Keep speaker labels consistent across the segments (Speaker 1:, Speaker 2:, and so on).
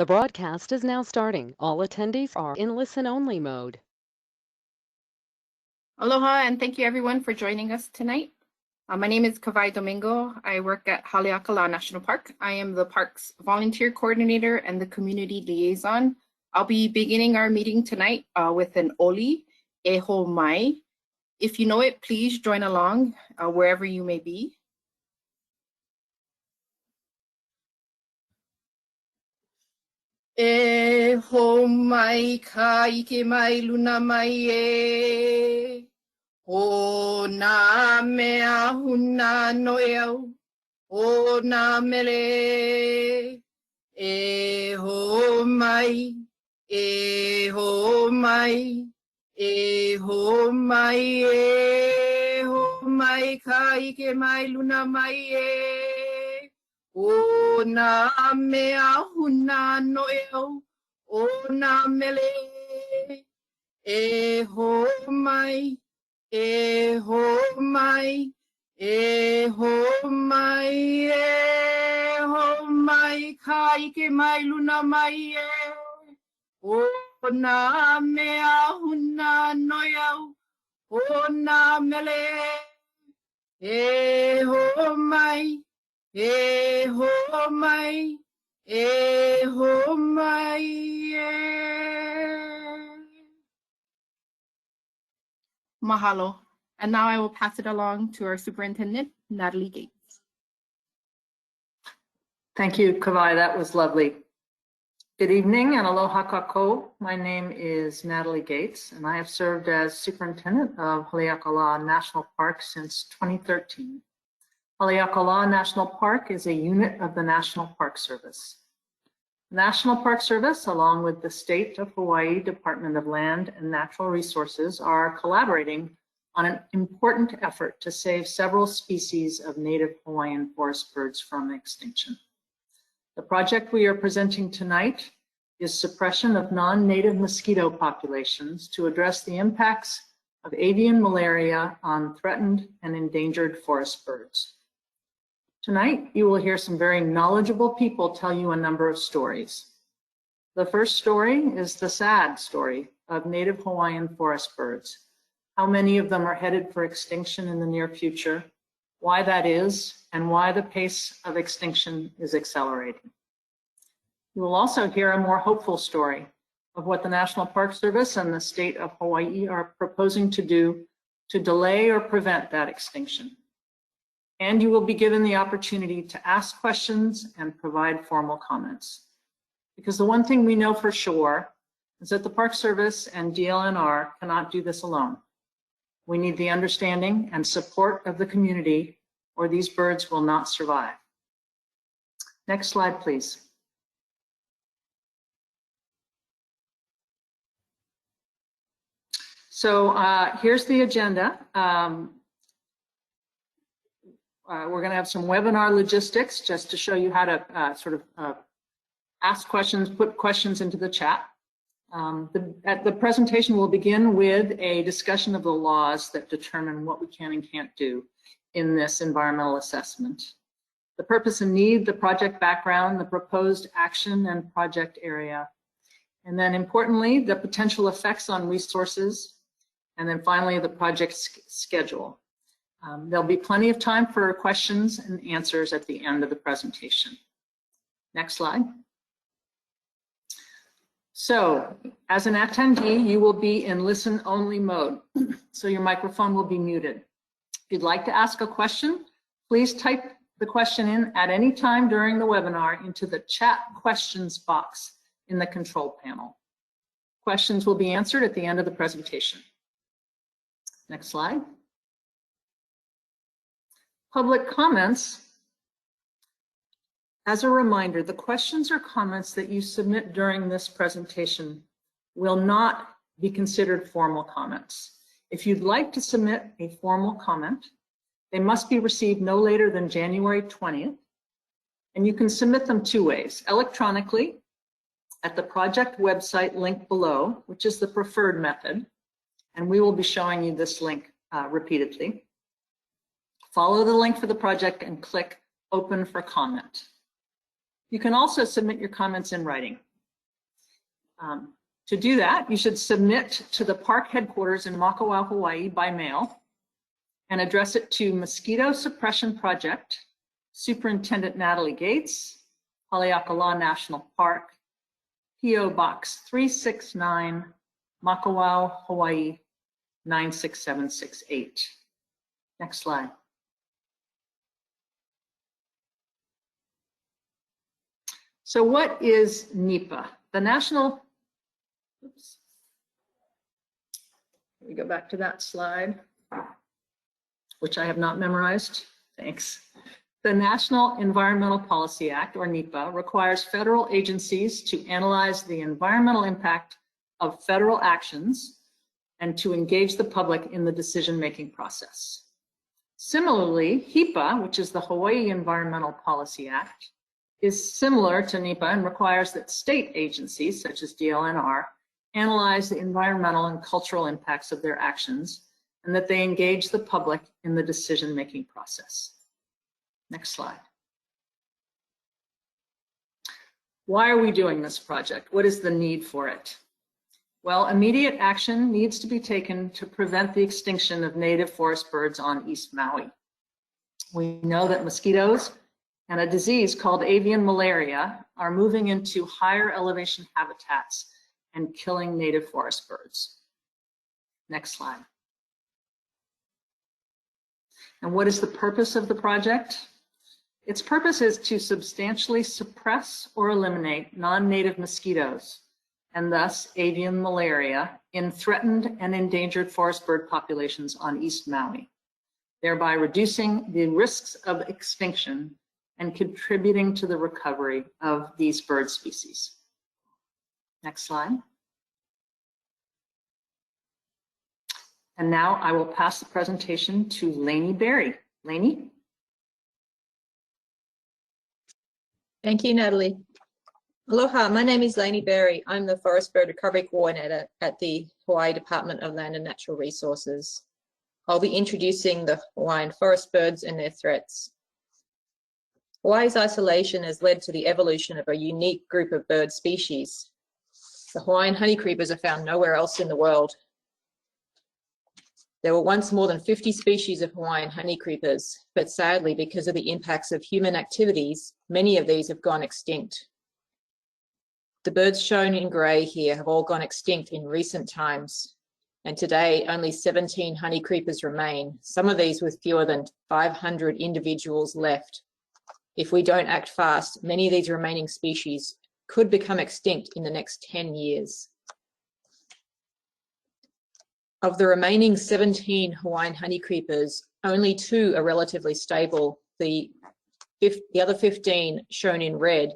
Speaker 1: The broadcast is now starting. All attendees are in listen-only mode.
Speaker 2: Aloha, and thank you everyone for joining us tonight. My name is Kawai Domingo. I work at Haleakala National Park. I am the park's volunteer coordinator and the community liaison. I'll be beginning our meeting tonight with an oli, eho mai. If you know it, please join along wherever you may be. Eho mai ka ike mai luna mai e. O nā mea huna noe au, o nā mele, e ho mai, e ho mai, e ho mai, e ho mai, ka ike mai luna mai e. O nā mea huna noe au, o nā mele, e ho mai, e ho mai, e ho mai, e ho mai, ka ike mai luna mai e. O nā mea huna noi au, o nā mele, e ho mai, e ho mai, e ho mai e. Mahalo. And now I will pass it along to our Superintendent, Natalie Gates.
Speaker 3: Thank you, Kawai. That was lovely. Good evening and aloha kako. My name is Natalie Gates, and I have served as Superintendent of Haleakala National Park since 2013. Haleakala National Park is a unit of the National Park Service. The National Park Service, along with the State of Hawaii Department of Land and Natural Resources, are collaborating on an important effort to save several species of native Hawaiian forest birds from extinction. The project we are presenting tonight is Suppression of non-native mosquito populations to address the impacts of avian malaria on threatened and endangered forest birds. Tonight, you will hear some very knowledgeable people tell you a number of stories. The first story is the sad story of native Hawaiian forest birds. How many of them are headed for extinction in the near future, why that is, and why the pace of extinction is accelerating. You will also hear a more hopeful story of what the National Park Service and the state of Hawaii are proposing to do to delay or prevent that extinction. And you will be given the opportunity to ask questions and provide formal comments. Because the one thing we know for sure is that the Park Service and DLNR cannot do this alone. We need the understanding and support of the community, or these birds will not survive. Next slide, please. So here's the agenda. We're going to have some webinar logistics just to show you how to ask questions, put questions into the chat. The presentation will begin with a discussion of the laws that determine what we can and can't do in this environmental assessment. The purpose and need, the project background, the proposed action and project area. And then importantly, the potential effects on resources. And then finally, the project schedule. There'll be plenty of time for questions and answers at the end of the presentation. Next slide. So, as an attendee, you will be in listen-only mode, so your microphone will be muted. If you'd like to ask a question, please type the question in at any time during the webinar into the chat questions box in the control panel. Questions will be answered at the end of the presentation. Next slide. Public comments. As a reminder, the questions or comments that you submit during this presentation will not be considered formal comments. If you'd like to submit a formal comment, they must be received no later than January 20th, and you can submit them two ways: electronically at the project website link below, which is the preferred method, and we will be showing you this link repeatedly. Follow the link for the project and click Open for Comment. You can also submit your comments in writing. To do that, you should submit to the park headquarters in Makawao, Hawaii by mail and address it to Mosquito Suppression Project, Superintendent Natalie Gates, Haleakala National Park, P.O. Box 369, Makawao, Hawaii 96768. Next slide. So what is NEPA? The National, oops. Let me go back to that slide, which I have not memorized. Thanks. The National Environmental Policy Act, or NEPA, requires federal agencies to analyze the environmental impact of federal actions and to engage the public in the decision-making process. Similarly, HEPA, which is the Hawaii Environmental Policy Act, is similar to NEPA and requires that state agencies, such as DLNR, analyze the environmental and cultural impacts of their actions and that they engage the public in the decision-making process. Next slide. Why are we doing this project? What is the need for it? Well, immediate action needs to be taken to prevent the extinction of native forest birds on East Maui. We know that mosquitoes and a disease called avian malaria are moving into higher elevation habitats and killing native forest birds. Next slide. And what is the purpose of the project? Its purpose is to substantially suppress or eliminate non-native mosquitoes and thus avian malaria in threatened and endangered forest bird populations on East Maui, thereby reducing the risks of extinction and contributing to the recovery of these bird species. Next slide. And now I will pass the presentation to Lainey Berry. Lainey?
Speaker 4: Thank you, Natalie. Aloha, my name is Lainey Berry. I'm the Forest Bird Recovery Coordinator at the Hawaii Department of Land and Natural Resources. I'll be introducing the Hawaiian forest birds and their threats. Hawaii's isolation has led to the evolution of a unique group of bird species. The Hawaiian honeycreepers are found nowhere else in the world. There were once more than 50 species of Hawaiian honeycreepers, but sadly, because of the impacts of human activities, many of these have gone extinct. The birds shown in grey here have all gone extinct in recent times, and today only 17 honeycreepers remain, some of these with fewer than 500 individuals left. If we don't act fast, many of these remaining species could become extinct in the next 10 years. Of the remaining 17 Hawaiian honeycreepers, only 2 are relatively stable. The other 15 shown in red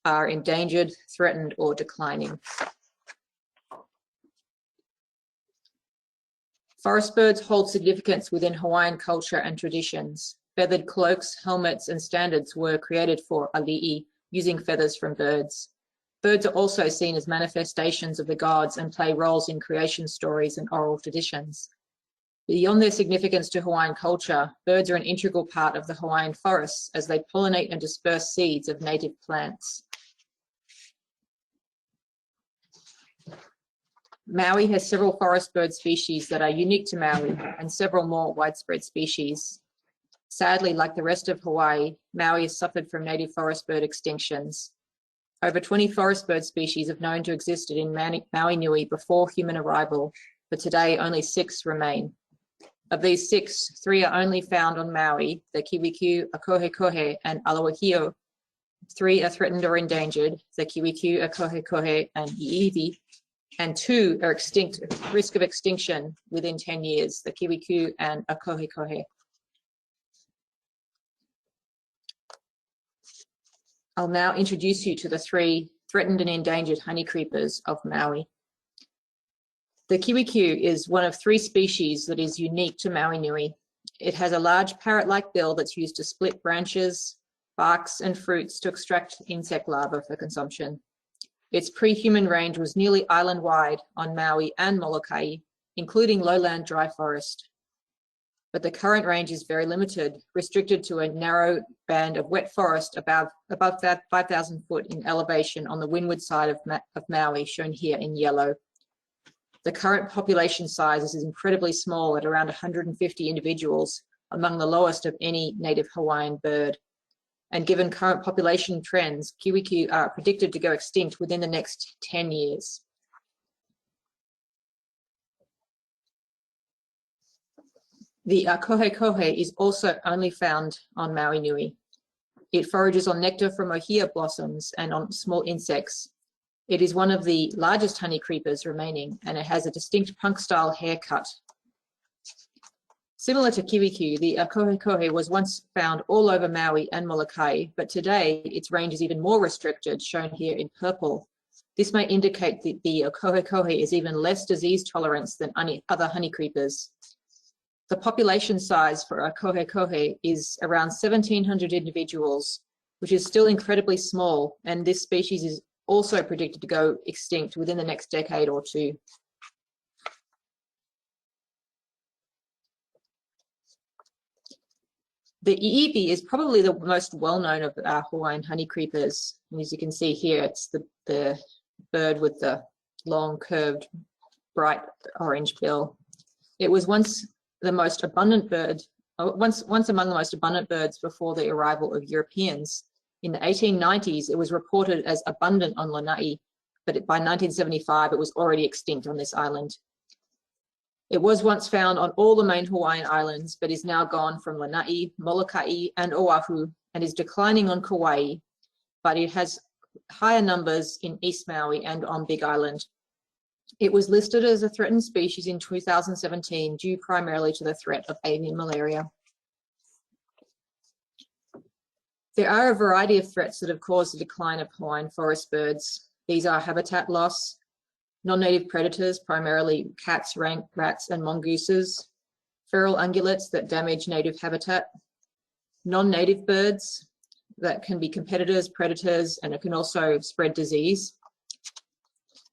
Speaker 4: are endangered, threatened, or declining. Forest birds hold significance within Hawaiian culture and traditions. Feathered cloaks, helmets, and standards were created for ali'i, using feathers from birds. Birds are also seen as manifestations of the gods and play roles in creation stories and oral traditions. Beyond their significance to Hawaiian culture, birds are an integral part of the Hawaiian forests as they pollinate and disperse seeds of native plants. Maui has several forest bird species that are unique to Maui and several more widespread species. Sadly, like the rest of Hawaii, Maui has suffered from native forest bird extinctions. Over 20 forest bird species have known to existed in Maui Nui before human arrival, but today only 6 remain. Of these 6, 3 are only found on Maui, the kiwikiu, akohekohe, and alawahio. 3 are threatened or endangered, the kiwikiu, akohekohe, and iiwi, and 2 are extinct, risk of extinction within 10 years, the kiwikiu and akohekohe. I'll now introduce you to the 3 threatened and endangered honeycreepers of Maui. The kiwikiu is one of 3 species that is unique to Maui Nui. It has a large parrot-like bill that's used to split branches, barks, and fruits to extract insect larvae for consumption. Its pre-human range was nearly island-wide on Maui and Molokai, including lowland dry forest. but the current range is very limited, restricted to a narrow band of wet forest above that 5,000 foot in elevation on the windward side of Maui, shown here in yellow. The current population size is incredibly small at around 150 individuals, among the lowest of any native Hawaiian bird. And given current population trends, kiwikiu are predicted to go extinct within the next 10 years. The kohe is also only found on Maui Nui. It forages on nectar from ohia blossoms and on small insects. It is one of the largest honey creepers remaining, and it has a distinct punk-style haircut. Similar to kiwikiu, the kohe was once found all over Maui and Molokai, but today its range is even more restricted, shown here in purple. This may indicate that the kohe is even less disease tolerant than other honey creepers. The population size for a kohe is around 1,700 individuals, which is still incredibly small, and this species is also predicted to go extinct within the next decade or two. The iipi is probably the most well-known of our Hawaiian honey creepers. And as you can see here, it's the bird with the long, curved, bright orange bill. It was once the most abundant bird, once among the most abundant birds before the arrival of Europeans. In the 1890s, it was reported as abundant on Lanai, but by 1975, it was already extinct on this island. It was once found on all the main Hawaiian islands, but is now gone from Lanai, Molokai, and Oahu, and is declining on Kauai, but it has higher numbers in East Maui and on Big Island. It was listed as a threatened species in 2017, due primarily to the threat of avian malaria. There are a variety of threats that have caused the decline of Hawaiian forest birds. These are habitat loss, non-native predators, primarily cats, rats, and mongooses, feral ungulates that damage native habitat, non-native birds that can be competitors, predators, and it can also spread disease.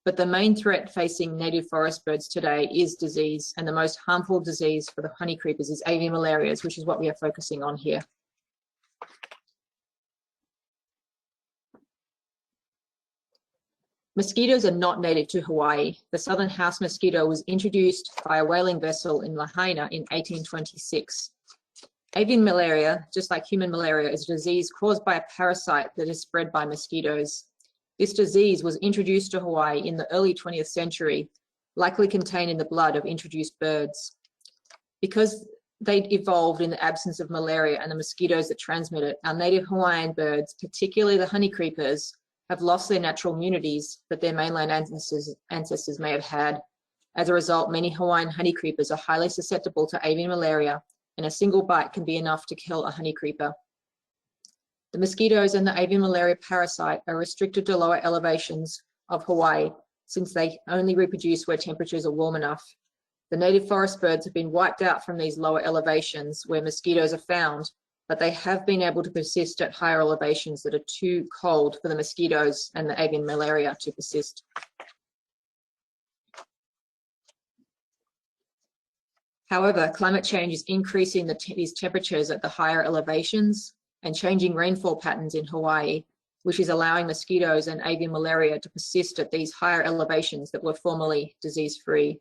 Speaker 4: But the main threat facing native forest birds today is disease, and the most harmful disease for the honey creepers is avian malaria, which is what we are focusing on here. Mosquitoes are not native to Hawaii. The southern house mosquito was introduced by a whaling vessel in Lahaina in 1826. Avian malaria, just like human malaria, is a disease caused by a parasite that is spread by mosquitoes. This disease was introduced to Hawaii in the early 20th century, likely contained in the blood of introduced birds. Because they evolved in the absence of malaria and the mosquitoes that transmit it, our native Hawaiian birds, particularly the honey creepers, have lost their natural immunities that their mainland ancestors may have had. As a result, many Hawaiian honey creepers are highly susceptible to avian malaria, and a single bite can be enough to kill a honey creeper. The mosquitoes and the avian malaria parasite are restricted to lower elevations of Hawaii, since they only reproduce where temperatures are warm enough. The native forest birds have been wiped out from these lower elevations where mosquitoes are found, but they have been able to persist at higher elevations that are too cold for the mosquitoes and the avian malaria to persist. However, climate change is increasing these temperatures at the higher elevations and changing rainfall patterns in Hawaii, which is allowing mosquitoes and avian malaria to persist at these higher elevations that were formerly disease-free.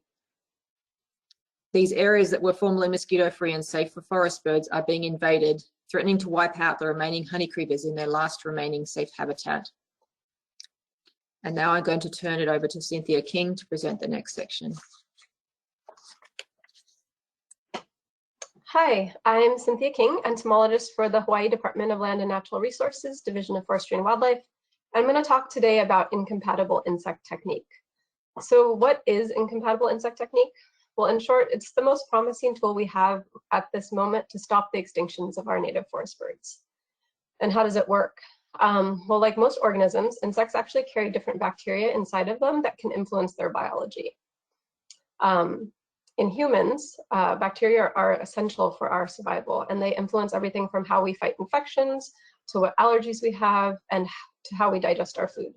Speaker 4: These areas that were formerly mosquito-free and safe for forest birds are being invaded, threatening to wipe out the remaining honey creepers in their last remaining safe habitat. And now I'm going to turn it over to Cynthia King to present the next section.
Speaker 5: Hi, I'm Cynthia King, entomologist for the Hawaii Department of Land and Natural Resources, Division of Forestry and Wildlife. I'm going to talk today about incompatible insect technique. So what is incompatible insect technique? Well, in short, it's the most promising tool we have at this moment to stop the extinctions of our native forest birds. And how does it work? Well, like most organisms, insects actually carry different bacteria inside of them that can influence their biology. In humans, bacteria are essential for our survival, and they influence everything from how we fight infections to what allergies we have and to how we digest our food.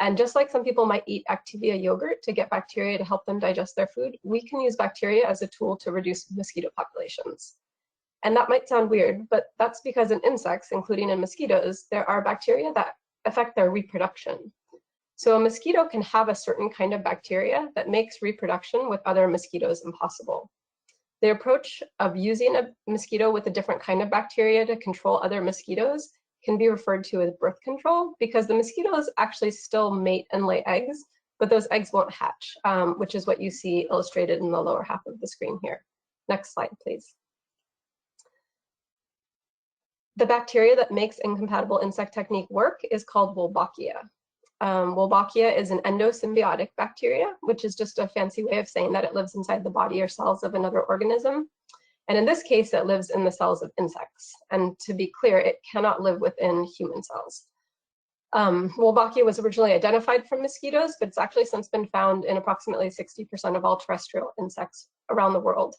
Speaker 5: And just like some people might eat Activia yogurt to get bacteria to help them digest their food, we can use bacteria as a tool to reduce mosquito populations. And that might sound weird, but that's because in insects, including in mosquitoes, there are bacteria that affect their reproduction. So a mosquito can have a certain kind of bacteria that makes reproduction with other mosquitoes impossible. The approach of using a mosquito with a different kind of bacteria to control other mosquitoes can be referred to as birth control, because the mosquitoes actually still mate and lay eggs, but those eggs won't hatch, which is what you see illustrated in the lower half of the screen here. Next slide, please. The bacteria that makes incompatible insect technique work is called Wobachia. Wobachia is an endosymbiotic bacteria, which is just a fancy way of saying that it lives inside the body or cells of another organism. And in this case, it lives in the cells of insects. And to be clear, it cannot live within human cells. Wobachia was originally identified from mosquitoes, but it's actually since been found in approximately 60% of all terrestrial insects around the world.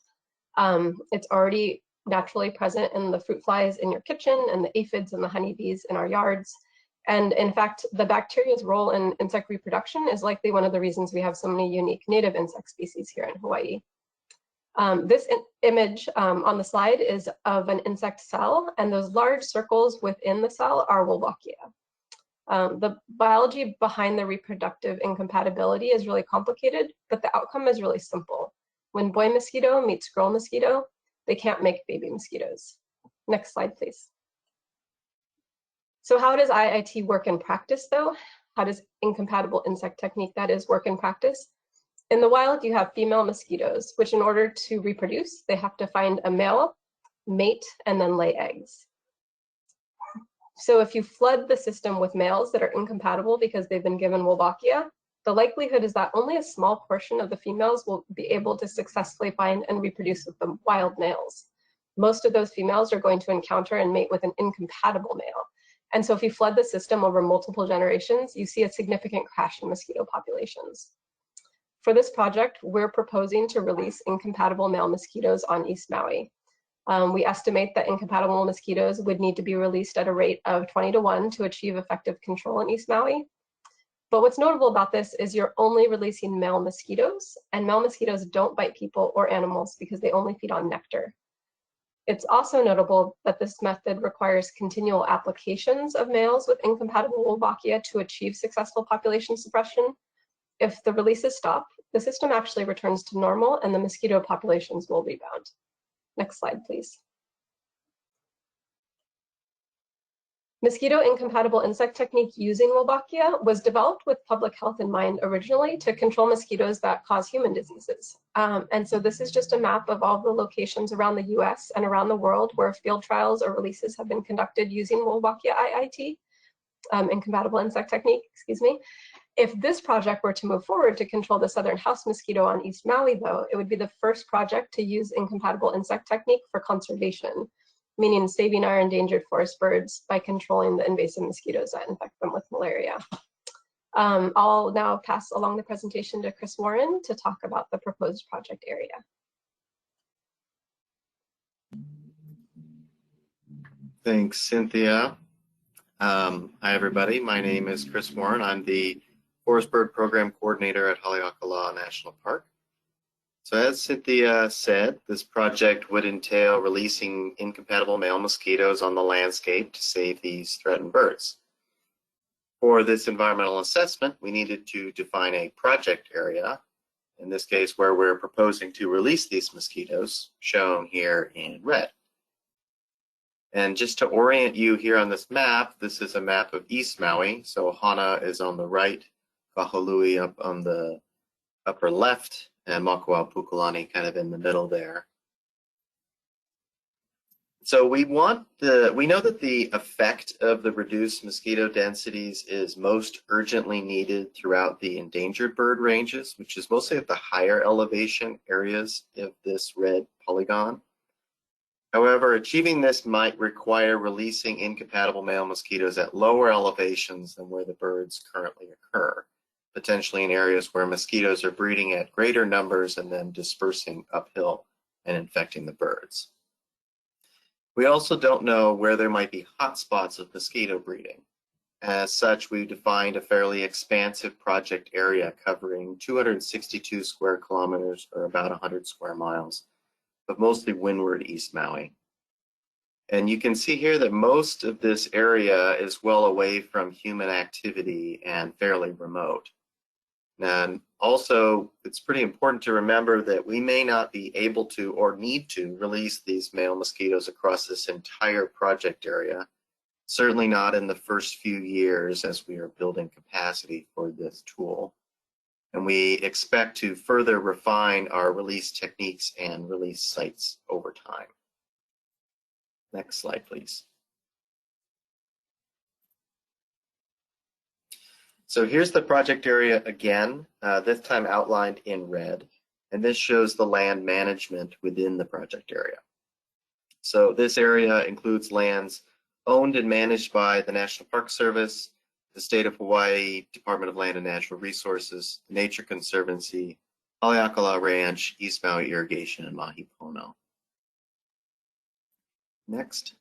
Speaker 5: It's already naturally present in the fruit flies in your kitchen and the aphids and the honeybees in our yards. And in fact, the bacteria's role in insect reproduction is likely one of the reasons we have so many unique native insect species here in Hawaii. This image on the slide is of an insect cell, and those large circles within the cell are Wobachia. The biology behind the reproductive incompatibility is really complicated, but the outcome is really simple. When boy mosquito meets girl mosquito, they can't make baby mosquitoes. Next slide, please. So how does IIT work in practice, though? How does incompatible insect technique, that is, work in practice? In the wild, you have female mosquitoes, which in order to reproduce, they have to find a male, mate, and then lay eggs. So if you flood the system with males that are incompatible because they've been given Wobachia, the likelihood is that only a small portion of the females will be able to successfully find and reproduce with the wild males. Most of those females are going to encounter and mate with an incompatible male. And so if you flood the system over multiple generations, you see a significant crash in mosquito populations. For this project, we're proposing to release incompatible male mosquitoes on East Maui. We estimate that incompatible mosquitoes would need to be released at a rate of 20 to 1 to achieve effective control in East Maui. But what's notable about this is you're only releasing male mosquitoes, and male mosquitoes don't bite people or animals because they only feed on nectar. It's also notable that this method requires continual applications of males with incompatible Wobachia to achieve successful population suppression. If the releases stop, the system actually returns to normal and the mosquito populations will rebound. Next slide, please. Mosquito incompatible insect technique using Wobachia was developed with public health in mind originally to control mosquitoes that cause human diseases. And so this is just a map of all the locations around the US and around the world where field trials or releases have been conducted using Wobachia IIT, incompatible insect technique, excuse me. If this project were to move forward to control the southern house mosquito on East Maui, though, it would be the first project to use incompatible insect technique for conservation, meaning saving our endangered forest birds by controlling the invasive mosquitoes that infect them with malaria. I'll now pass along the presentation to Chris Warren to talk about the proposed project area.
Speaker 6: Thanks, Cynthia. Hi, everybody. My name is Chris Warren. I'm the Forest Bird Program Coordinator at Haleakala National Park. So as Cynthia said, this project would entail releasing incompatible male mosquitoes on the landscape to save these threatened birds. For this environmental assessment, we needed to define a project area, in this case where we're proposing to release these mosquitoes, shown here in red. And just to orient you here on this map, this is a map of East Maui. So Hana is on the right, Kahului up on the upper left, and Makua Pukulani kind of in the middle there. So we know that the effect of the reduced mosquito densities is most urgently needed throughout the endangered bird ranges, which is mostly at the higher elevation areas of this red polygon. However, achieving this might require releasing incompatible male mosquitoes at lower elevations than where the birds currently occur, potentially in areas where mosquitoes are breeding at greater numbers and then dispersing uphill and infecting the birds. We also don't know where there might be hotspots of mosquito breeding. As such, we've defined a fairly expansive project area covering 262 square kilometers, or about 100 square miles, but mostly windward East Maui. And you can see here that most of this area is well away from human activity and fairly remote. And also, it's pretty important to remember that we may not be able to or need to release these male mosquitoes across this entire project area. Certainly not in the first few years as we are building capacity for this tool. And we expect to further refine our release techniques and release sites over time. Next slide, please. So here's the project area again, this time outlined in red. And this shows the land management within the project area. So this area includes lands owned and managed by the National Park Service, the State of Hawaii Department of Land and Natural Resources, the Nature Conservancy, Haleakala Ranch, East Maui Irrigation, and Mahi Pono. Next.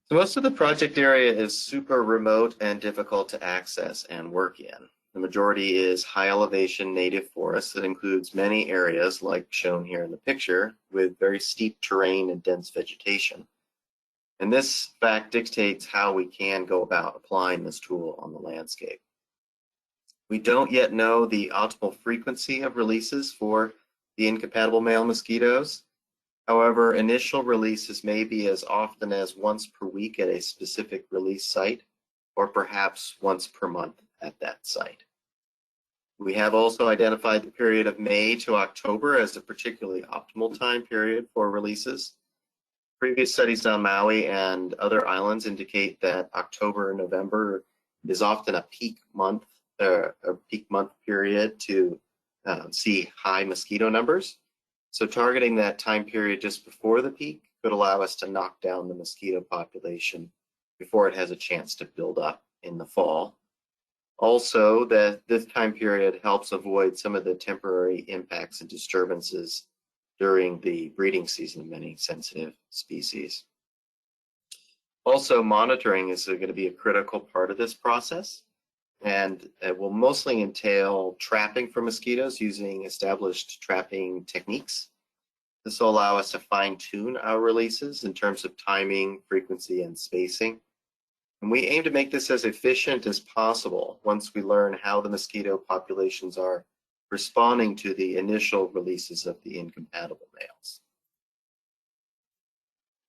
Speaker 6: So most of the project area is super remote and difficult to access and work in. The majority is high elevation native forest that includes many areas, like shown here in the picture, with very steep terrain and dense vegetation. And this fact dictates how we can go about applying this tool on the landscape. We don't yet know the optimal frequency of releases for the incompatible male mosquitoes. However, initial releases may be as often as once per week at a specific release site, or perhaps once per month at that site. We have also identified the period of May to October as a particularly optimal time period for releases. Previous studies on Maui and other islands indicate that October and November is often a peak month period to see high mosquito numbers. So targeting that time period just before the peak could allow us to knock down the mosquito population before it has a chance to build up in the fall. Also, this time period helps avoid some of the temporary impacts and disturbances during the breeding season of many sensitive species. Also, monitoring is going to be a critical part of this process, and it will mostly entail trapping for mosquitoes using established trapping techniques. This will allow us to fine-tune our releases in terms of timing, frequency, and spacing. And we aim to make this as efficient as possible once we learn how the mosquito populations are responding to the initial releases of the incompatible males.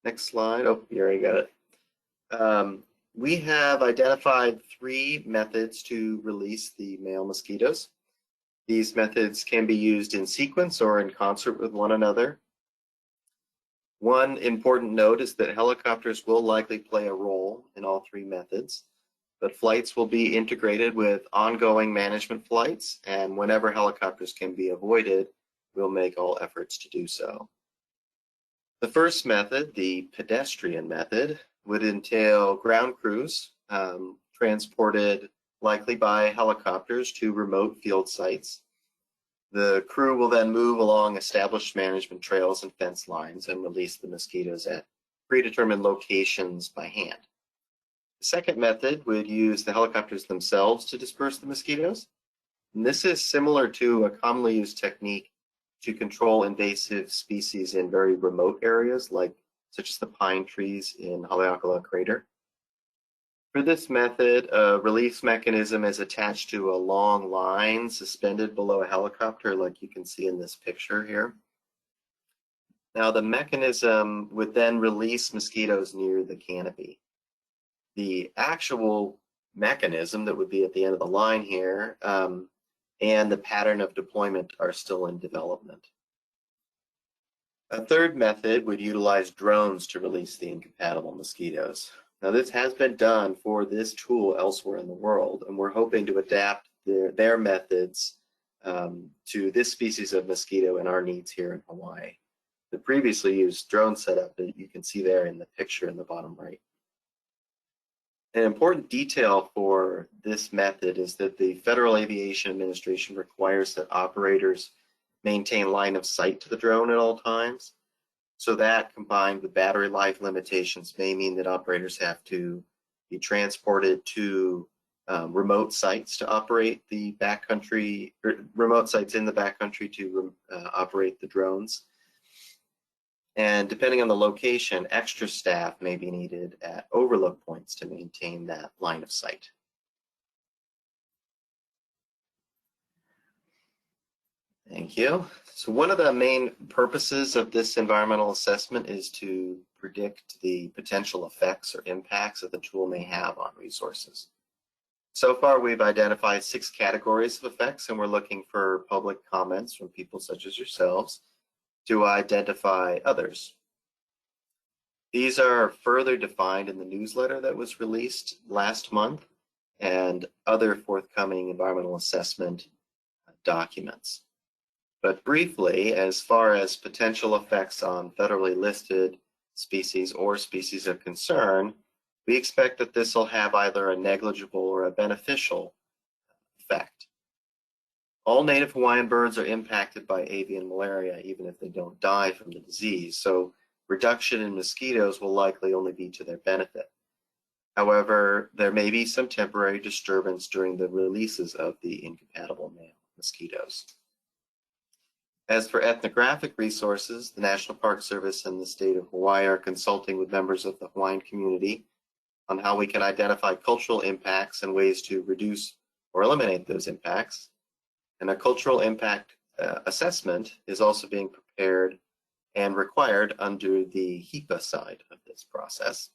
Speaker 6: Next slide. Oh, you already got it. We have identified 3 methods to release the male mosquitoes. These methods can be used in sequence or in concert with one another. One important note is that helicopters will likely play a role in all 3 methods, but flights will be integrated with ongoing management flights, and whenever helicopters can be avoided, we'll make all efforts to do so. The first method, the pedestrian method, would entail ground crews transported likely by helicopters to remote field sites. The crew will then move along established management trails and fence lines and release the mosquitoes at predetermined locations by hand. The second method would use the helicopters themselves to disperse the mosquitoes. And this is similar to a commonly used technique to control invasive species in very remote areas, such as the pine trees in Haleakala Crater. For this method, a release mechanism is attached to a long line suspended below a helicopter, like you can see in this picture here. Now, the mechanism would then release mosquitoes near the canopy. The actual mechanism that would be at the end of the line here and the pattern of deployment are still in development. A third method would utilize drones to release the incompatible mosquitoes. Now, this has been done for this tool elsewhere in the world, and we're hoping to adapt their methods to this species of mosquito and our needs here in Hawaii. The previously used drone setup that you can see there in the picture in the bottom right. An important detail for this method is that the Federal Aviation Administration requires that operators maintain line of sight to the drone at all times. So that combined with battery life limitations may mean that operators have to be transported to remote sites to operate the backcountry, or remote sites in the backcountry to operate the drones. And depending on the location, extra staff may be needed at overlook points to maintain that line of sight. Thank you. So one of the main purposes of this environmental assessment is to predict the potential effects or impacts that the tool may have on resources. So far, we've identified 6 categories of effects, and we're looking for public comments from people such as yourselves to identify others. These are further defined in the newsletter that was released last month and other forthcoming environmental assessment documents. But briefly, as far as potential effects on federally listed species or species of concern, we expect that this will have either a negligible or a beneficial effect. All native Hawaiian birds are impacted by avian malaria, even if they don't die from the disease. So reduction in mosquitoes will likely only be to their benefit. However, there may be some temporary disturbance during the releases of the incompatible male mosquitoes. As for ethnographic resources, the National Park Service and the state of Hawaii are consulting with members of the Hawaiian community on how we can identify cultural impacts and ways to reduce or eliminate those impacts. And a cultural impact assessment is also being prepared and required under the HEPA side of this process.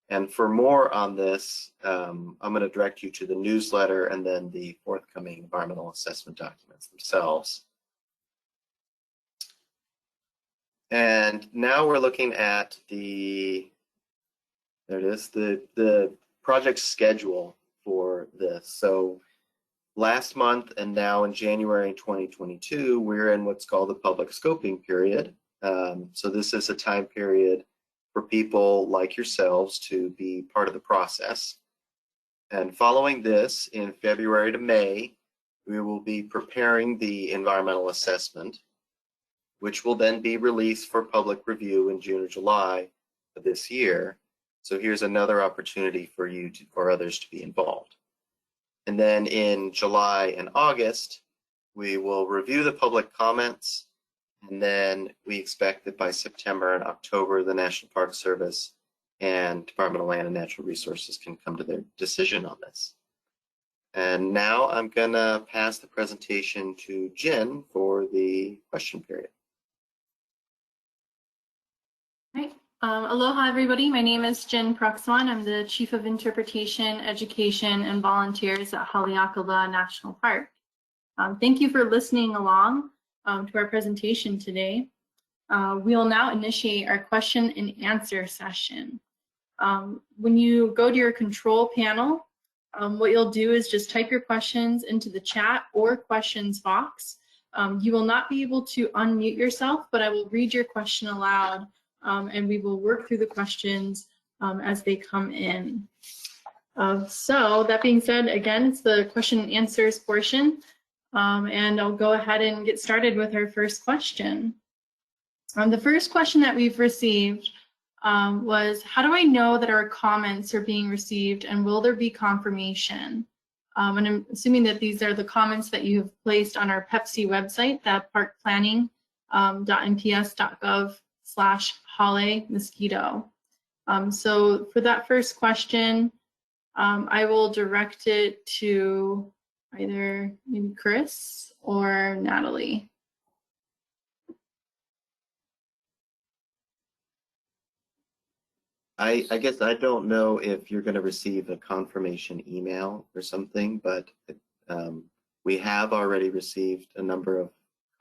Speaker 6: And for more on this, I'm going to direct you to the newsletter and then the forthcoming environmental assessment documents themselves. And now we're looking at the project schedule for this. So last month and now in January 2022, we're in what's called the public scoping period. So this is a time period for people like yourselves to be part of the process. And following this, in February to May, we will be preparing the environmental assessment, which will then be released for public review in June or July of this year. So here's another opportunity for you or others to be involved. And then in July and August, we will review the public comments, and then we expect that by September and October, the National Park Service and Department of Land and Natural Resources can come to their decision on this. And now I'm gonna pass the presentation to Jen for the question period.
Speaker 7: Aloha, everybody. My name is Jen Proxman. I'm the Chief of Interpretation, Education, and Volunteers at Haleakala National Park. Thank you for listening along to our presentation today. We will now initiate our question and answer session. When you go to your control panel, what you'll do is just type your questions into the chat or questions box. You will not be able to unmute yourself, but I will read your question aloud. And we will work through the questions as they come in. So that being said, again, it's the question and answers portion. And I'll go ahead and get started with our first question. The first question that we've received was, how do I know that our comments are being received, and will there be confirmation? And I'm assuming that these are the comments that you have placed on our PEPC website, that parkplanning.nps.gov/Hale Mosquito. So for that first question, I will direct it to either maybe Chris or Natalie.
Speaker 6: I guess I don't know if you're going to receive a confirmation email or something, but we have already received a number of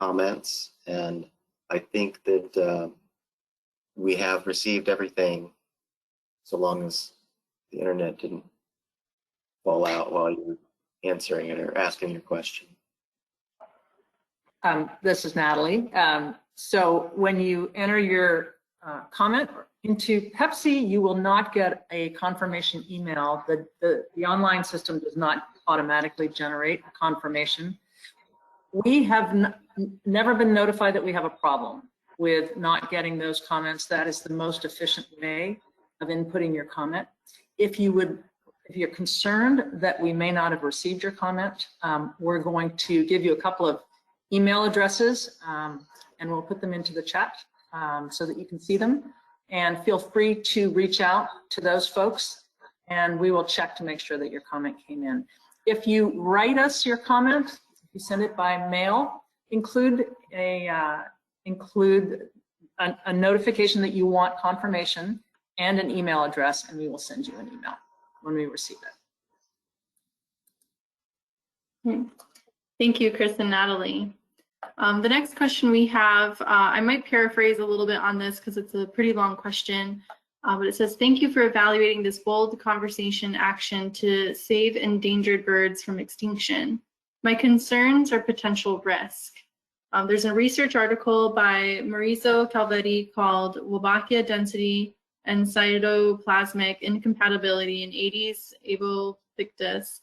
Speaker 6: comments, and I think that we have received everything, so long as the internet didn't fall out while you're answering it or asking your question.
Speaker 3: This is Natalie. So when you enter your comment into PEPC, you will not get a confirmation email. The online system does not automatically generate a confirmation. We have never been notified that we have a problem. with not getting those comments, that is the most efficient way of inputting your comment. If you're concerned that we may not have received your comment, we're going to give you a couple of email addresses, and we'll put them into the chat so that you can see them. And feel free to reach out to those folks, and we will check to make sure that your comment came in. If you write us your comment, if you send it by mail, include a notification that you want confirmation and an email address, and we will send you an email when we receive it.
Speaker 7: Thank you, Chris and Natalie. The next question we have, I might paraphrase a little bit on this because it's a pretty long question, but it says, thank you for evaluating this bold conversation action to save endangered birds from extinction. My concerns are potential risk. There's a research article by Mauricio Calvetti called Wobachia Density and Cytoplasmic Incompatibility in Aedes albopictus.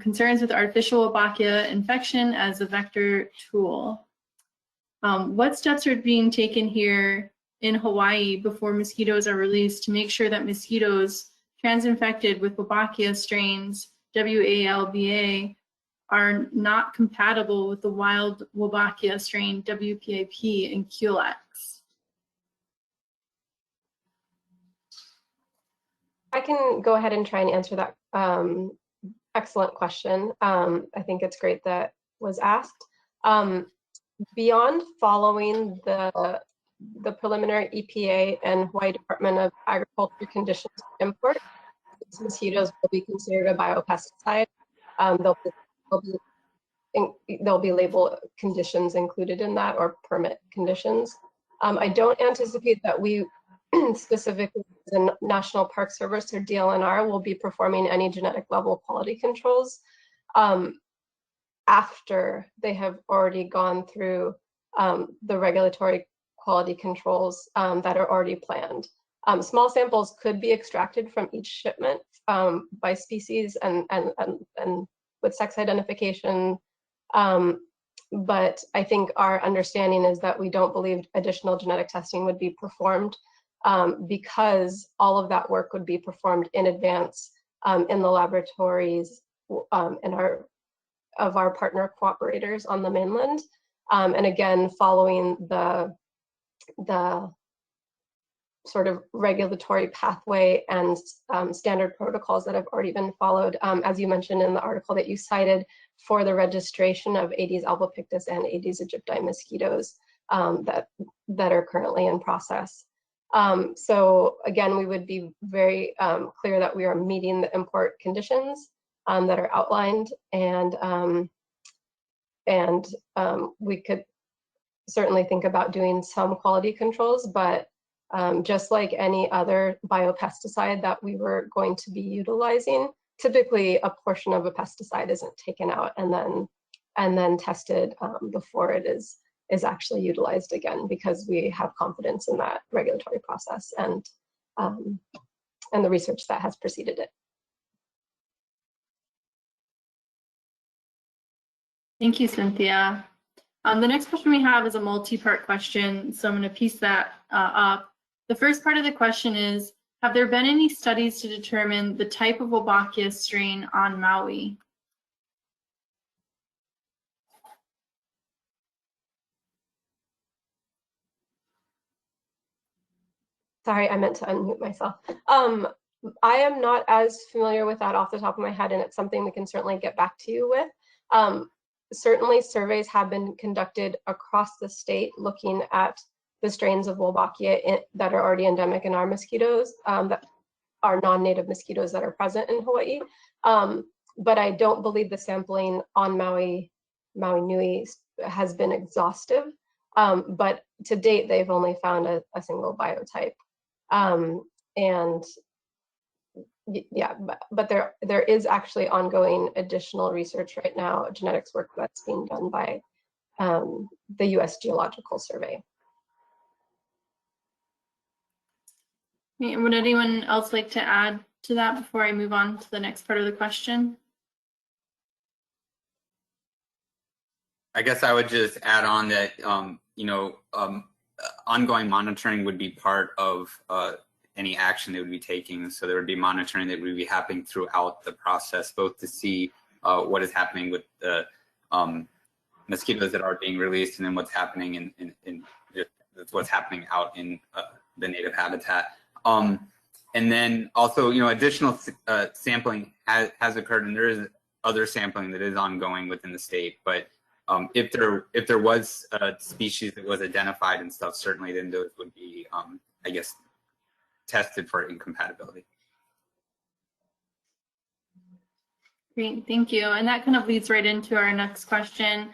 Speaker 7: Concerns with artificial Wobachia infection as a vector tool. What steps are being taken here in Hawaii before mosquitoes are released to make sure that mosquitoes transinfected with Wobachia strains WALBA are not compatible with the wild Wobachia strain WPAP and QLX?
Speaker 5: I can go ahead and try and answer that. Excellent question. I think it's great that was asked. Beyond following the preliminary EPA and Hawaii Department of Agriculture conditions for import, mosquitoes will be considered a biopesticide. There'll be label conditions included in that, or permit conditions. I don't anticipate that we specifically the National Park Service or DLNR will be performing any genetic level quality controls after they have already gone through the regulatory quality controls that are already planned. Small samples could be extracted from each shipment by species and with sex identification. But I think our understanding is that we don't believe additional genetic testing would be performed because all of that work would be performed in advance in the laboratories of our partner cooperators on the mainland. And again, following the sort of regulatory pathway and standard protocols that have already been followed, as you mentioned in the article that you cited, for the registration of Aedes albopictus and Aedes aegypti mosquitoes that are currently in process. So again, we would be very clear that we are meeting the import conditions that are outlined, and we could certainly think about doing some quality controls, but just like any other biopesticide that we were going to be utilizing, typically a portion of a pesticide isn't taken out and then tested before it is actually utilized again, because we have confidence in that regulatory process and the research that has preceded it.
Speaker 7: Thank you, Cynthia. The next question we have is a multi-part question, so I'm going to piece that up. The first part of the question is, have there been any studies to determine the type of Wobachia strain on Maui?
Speaker 5: Sorry, I meant to unmute myself. I am not as familiar with that off the top of my head, and it's something we can certainly get back to you with. Certainly surveys have been conducted across the state looking at the strains of Wobachia that are already endemic in our mosquitoes, that are non-native mosquitoes that are present in Hawaii. But I don't believe the sampling on Maui Nui has been exhaustive. But to date, they've only found a single biotype. And yeah, but there is actually ongoing additional research right now, genetics work that's being done by the U.S. Geological Survey.
Speaker 7: Would anyone else like to add to that before I move on to the next part of the question?
Speaker 8: I guess I would just add on that, ongoing monitoring would be part of any action they would be taking. So there would be monitoring that would be happening throughout the process, both to see what is happening with the mosquitoes that are being released, and then what's happening in what's happening out in the native habitat. And then also, additional sampling has occurred, and there is other sampling that is ongoing within the state. But if there was a species that was identified and stuff, certainly then those would be, I guess, tested for incompatibility.
Speaker 7: Great, thank you. And that kind of leads right into our next question.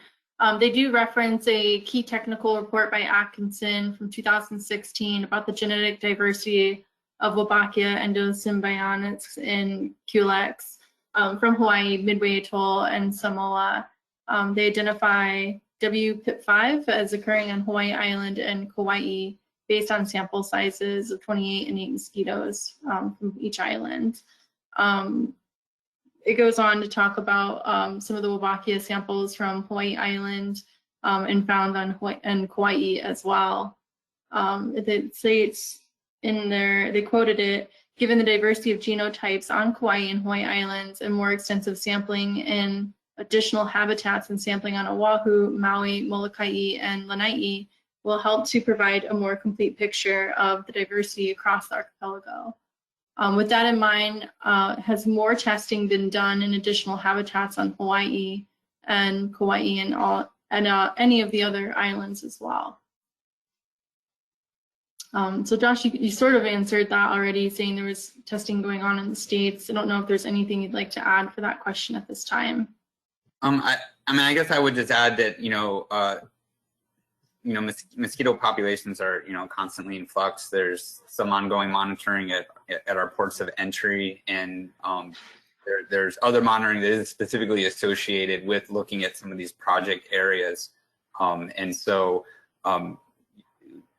Speaker 7: They do reference a key technical report by Atkinson from 2016 about the genetic diversity of Wobachia endosymbionts in Culex from Hawaii, Midway Atoll, and Samoa. They identify WPIP5 as occurring on Hawaii Island and Kauai based on sample sizes of 28 and 8 mosquitoes from each island. It goes on to talk about some of the Wobachia samples from Hawaii Island and found on Hawaii and Kauai as well. It states in there, they quoted it, given the diversity of genotypes on Kauai and Hawaii Islands and more extensive sampling in additional habitats and sampling on Oahu, Maui, Molokai, and Lanai will help to provide a more complete picture of the diversity across the archipelago. With that in mind, has more testing been done in additional habitats on Hawaii and Kauai and any of the other islands as well? So Josh, you sort of answered that already, saying there was testing going on in the States. I don't know if there's anything you'd like to add for that question at this time.
Speaker 8: I mean, I guess I would just add that, mosquito populations are, constantly in flux. There's some ongoing monitoring at our ports of entry, and there's other monitoring that is specifically associated with looking at some of these project areas. And so,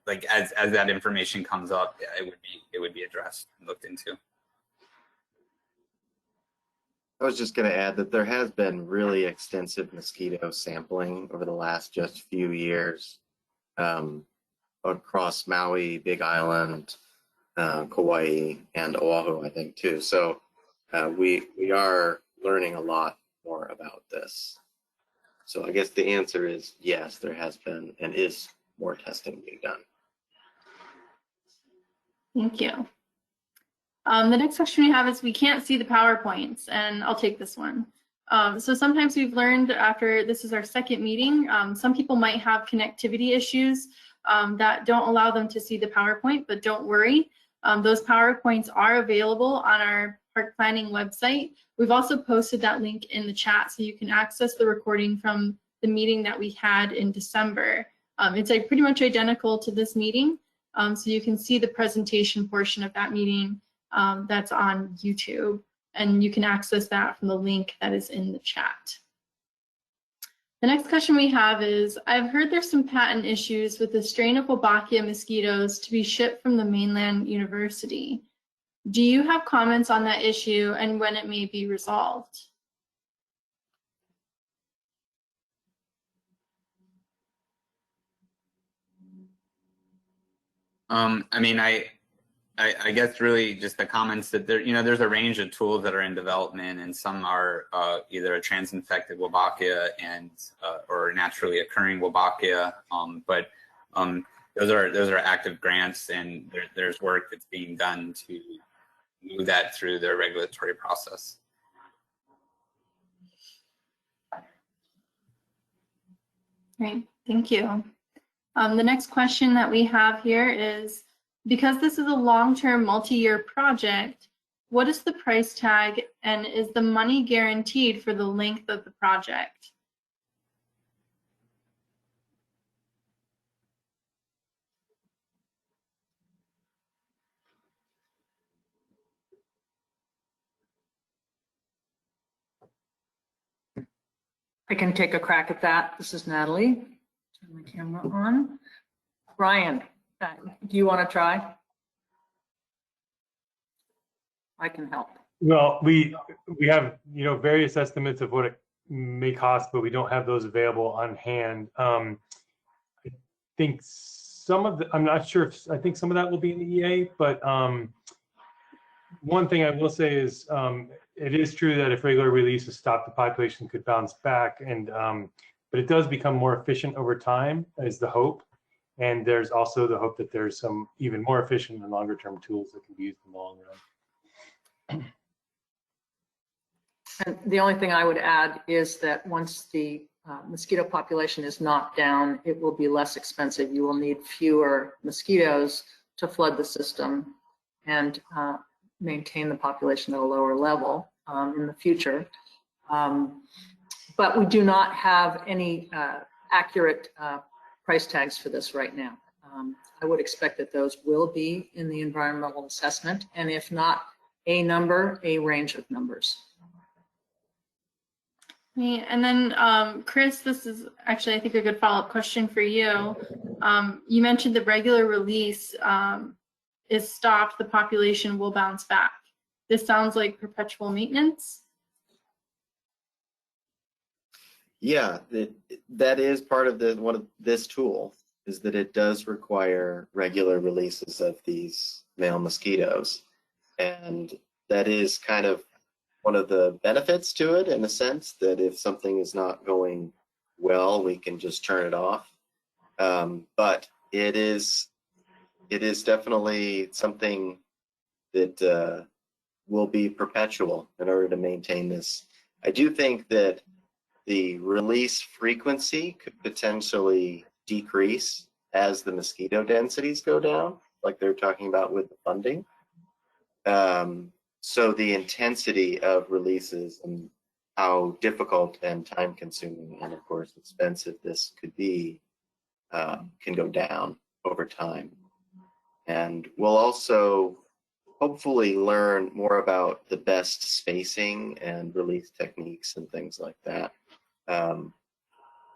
Speaker 8: like as that information comes up, it would be addressed and looked into.
Speaker 6: I was just going to add that there has been really extensive mosquito sampling over the last just few years across Maui, Big Island, Kauai, and Oahu, I think, too. So we are learning a lot more about this. So I guess the answer is yes, there has been and is more testing being done.
Speaker 7: Thank you. The next question we have is, we can't see the PowerPoints, and I'll take this one. So sometimes we've learned after this is our second meeting, some people might have connectivity issues that don't allow them to see the PowerPoint, but don't worry. Those PowerPoints are available on our park planning website. We've also posted that link in the chat so you can access the recording from the meeting that we had in December. It's pretty much identical to this meeting, so you can see the presentation portion of that meeting that's on YouTube, and you can access that from the link that is in the chat. The next question we have is, I've heard there's some patent issues with the strain of Wobachia mosquitoes to be shipped from the mainland university. Do you have comments on that issue and when it may be resolved?
Speaker 8: I mean, I guess really just the comments that there's a range of tools that are in development, and some are either a trans-infected Wobachia and or naturally occurring Wobachia, but those are active grants, and there's work that's being done to move that through the regulatory process.
Speaker 7: Great, thank you. The next question that we have here is, because this is a long-term multi-year project, what is the price tag, and is the money guaranteed for the length of the project?
Speaker 3: I can take a crack at that. This is Natalie. Turn my camera on. Ryan, do you want to try? I can help.
Speaker 9: Well, we have various estimates of what it may cost, but we don't have those available on hand. I think some of the, I'm not sure if, I think some of that will be in the EA, but one thing I will say is it is true that if regular release is stopped, the population could bounce back, and but it does become more efficient over time is the hope. And there's also the hope that there's some even more efficient and longer term tools that can be used in the long run.
Speaker 3: And the only thing I would add is that once the mosquito population is knocked down, it will be less expensive. You will need fewer mosquitoes to flood the system and maintain the population at a lower level in the future. But we do not have any accurate price tags for this right now. I would expect that those will be in the environmental assessment, and if not a number, a range of numbers.
Speaker 7: And then, Chris, this is actually, I think, a good follow-up question for you. You mentioned the regular release is stopped, the population will bounce back. This sounds like perpetual maintenance.
Speaker 6: Yeah, that is part of one of this tool, is that it does require regular releases of these male mosquitoes. And that is kind of one of the benefits to it, in a sense, that if something is not going well, we can just turn it off. But it is definitely something that will be perpetual in order to maintain this. I do think that the release frequency could potentially decrease as the mosquito densities go down, like they're talking about with the funding. So the intensity of releases and how difficult and time consuming and of course expensive this could be can go down over time. And we'll also hopefully learn more about the best spacing and release techniques and things like that.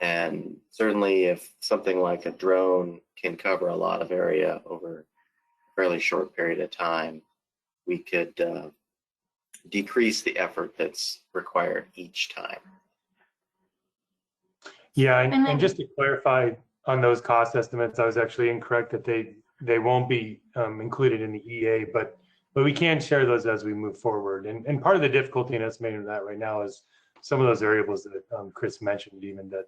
Speaker 6: And certainly if something like a drone can cover a lot of area over a fairly short period of time, we could decrease the effort that's required each time.
Speaker 9: Yeah, and just to clarify on those cost estimates, I was actually incorrect that they won't be included in the EA, but we can share those as we move forward. And part of the difficulty in estimating that right now is some of those variables that Chris mentioned, even that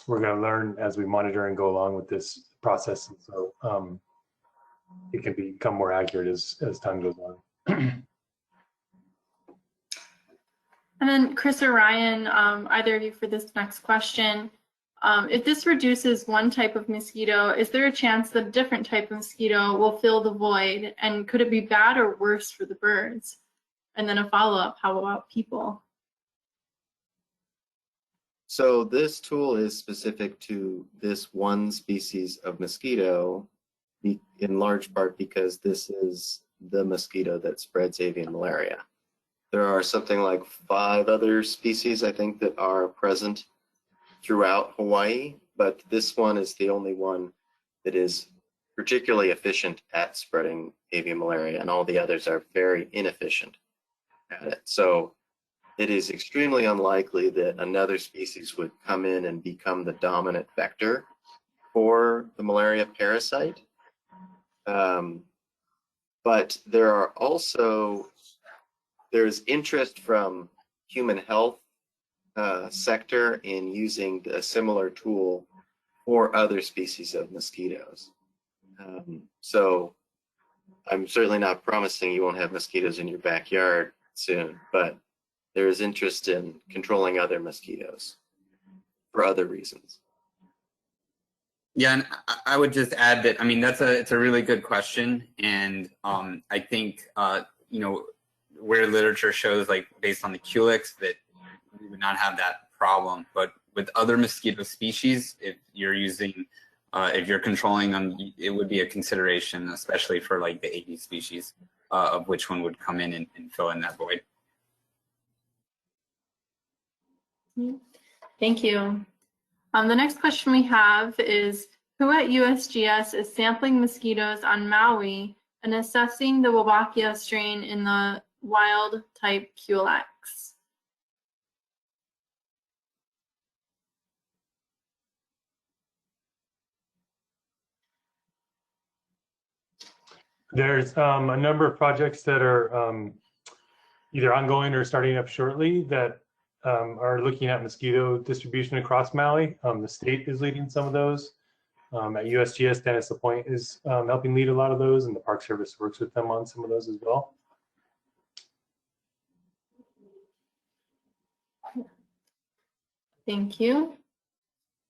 Speaker 9: we're going to learn as we monitor and go along with this process. And so it can become more accurate as time goes on.
Speaker 7: And then Chris or Ryan, either of you for this next question, if this reduces one type of mosquito, is there a chance that a different type of mosquito will fill the void? And could it be bad or worse for the birds? And then a follow-up, how about people?
Speaker 6: So this tool is specific to this one species of mosquito, in large part because this is the mosquito that spreads avian malaria. There are something like 5 other species, I think, that are present throughout Hawaii, but this one is the only one that is particularly efficient at spreading avian malaria, and all the others are very inefficient at it. So it is extremely unlikely that another species would come in and become the dominant vector for the malaria parasite. But there's interest from human health sector in using a similar tool for other species of mosquitoes. So I'm certainly not promising you won't have mosquitoes in your backyard soon, but there is interest in controlling other mosquitoes for other reasons.
Speaker 8: Yeah, and I would just add that, I mean, it's a really good question, and I think where literature shows, like based on the culex, that we would not have that problem. But with other mosquito species, if you're controlling them, it would be a consideration, especially for like the 80 species of which one would come in and fill in that void.
Speaker 7: Thank you. The next question we have is, who at USGS is sampling mosquitoes on Maui and assessing the Wobachia strain in the wild type culex?
Speaker 9: There's a number of projects that are either ongoing or starting up shortly that are looking at mosquito distribution across Maui. The state is leading some of those. At USGS, Dennis LaPointe is helping lead a lot of those, and the Park Service works with them on some of those as well.
Speaker 7: Thank you.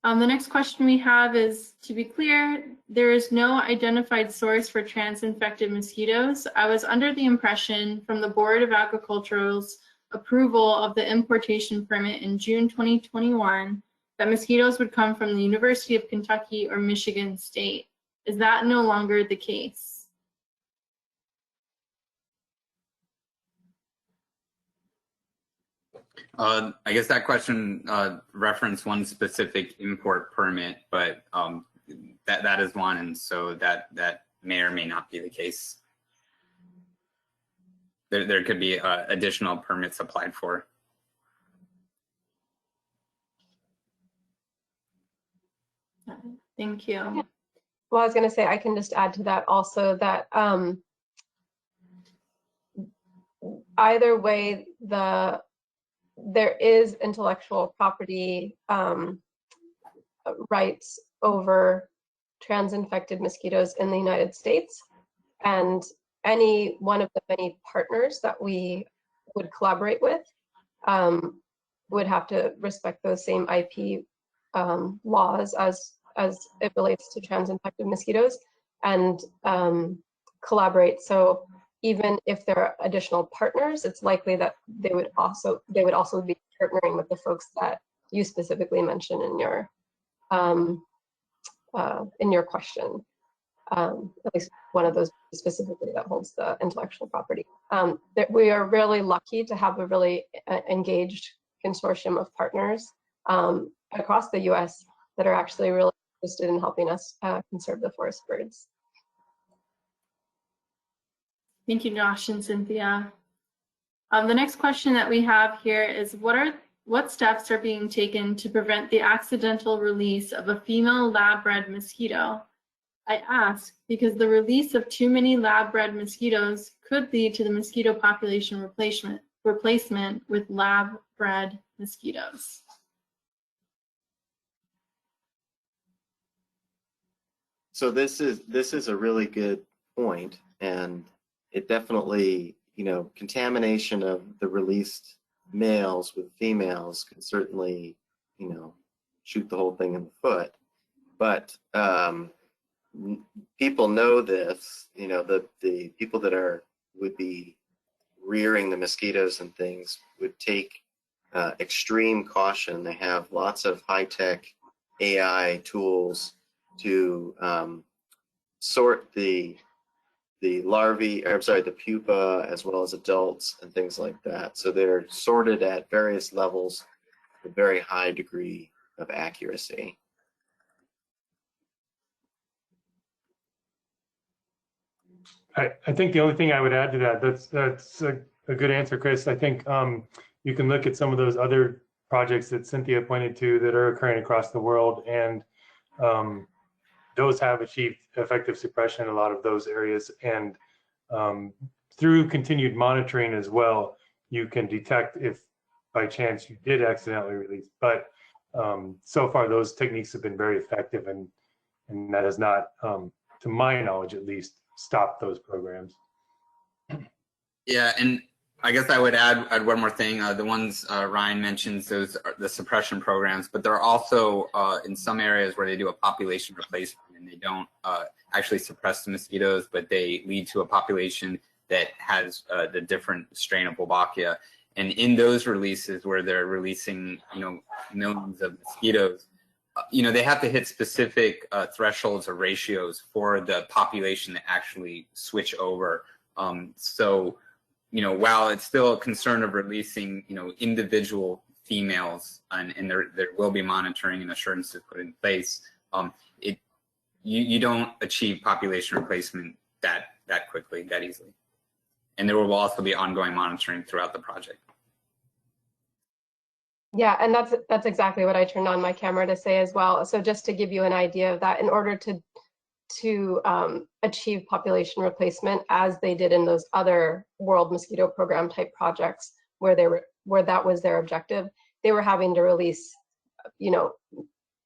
Speaker 7: The next question we have is, to be clear, there is no identified source for trans-infected mosquitoes. I was under the impression from the Board of Agricultural's approval of the importation permit in June 2021 that mosquitoes would come from the University of Kentucky or Michigan State. Is that no longer the case?
Speaker 8: I guess that question referenced one specific import permit, but that is one, and so that may or may not be the case. There could be additional permits applied for.
Speaker 7: Thank you.
Speaker 5: Well, I was going to say, I can just add to that also that either way, there is intellectual property rights over trans-infected mosquitoes in the United States, and any one of the many partners that we would collaborate with would have to respect those same IP laws as it relates to trans-infected mosquitoes and collaborate. So even if there are additional partners, it's likely that they would also be partnering with the folks that you specifically mentioned in your question. At least one of those specifically that holds the intellectual property. That we are really lucky to have a really engaged consortium of partners across the U.S. that are actually really interested in helping us conserve the forest birds.
Speaker 7: Thank you, Josh and Cynthia. The next question that we have here is, what steps are being taken to prevent the accidental release of a female lab-bred mosquito? I ask because the release of too many lab-bred mosquitoes could lead to the mosquito population replacement with lab-bred mosquitoes.
Speaker 6: So this is a really good point, and it definitely, contamination of the released males with females can certainly, shoot the whole thing in the foot. But people know this, the people that would be rearing the mosquitoes and things would take extreme caution. They have lots of high-tech AI tools to sort the larvae, or I'm sorry, the pupa, as well as adults and things like that. So they're sorted at various levels with very high degree of accuracy.
Speaker 9: I think the only thing I would add to that, that's a good answer, Chris. I think you can look at some of those other projects that Cynthia pointed to that are occurring across the world, and those have achieved effective suppression in a lot of those areas. And through continued monitoring as well, you can detect if by chance you did accidentally release. But so far, those techniques have been very effective, and that has not, to my knowledge at least, stopped those programs.
Speaker 8: Yeah, and I guess I would add one more thing. The ones Ryan mentions, those are the suppression programs, but there are also in some areas where they do a population replacement, and they don't actually suppress the mosquitoes, but they lead to a population that has the different strain of Wobachia. And in those releases where they're releasing, millions of mosquitoes, they have to hit specific thresholds or ratios for the population to actually switch over. So, while it's still a concern of releasing, individual females, and there will be monitoring and assurances put in place, you don't achieve population replacement that quickly, that easily. And there will also be ongoing monitoring throughout the project.
Speaker 5: Yeah, and that's exactly what I turned on my camera to say as well. So just to give you an idea of that, in order to to achieve population replacement as they did in those other World Mosquito Program type projects where that was their objective. They were having to release,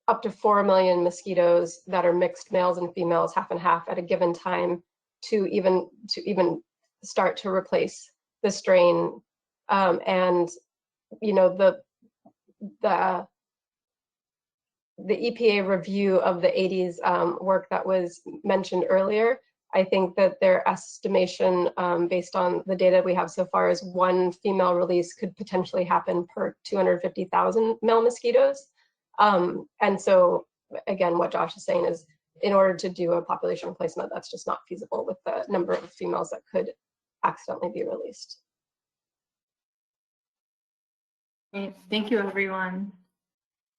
Speaker 5: up to 4 million mosquitoes that are mixed males and females, half and half at a given time to even start to replace the strain. And the EPA review of the 80s work that was mentioned earlier, I think that their estimation based on the data we have so far is 1 female release could potentially happen per 250,000 male mosquitoes. And so again, what Josh is saying is in order to do a population replacement, that's just not feasible with the number of females that could accidentally be released.
Speaker 7: Great. Thank you, everyone.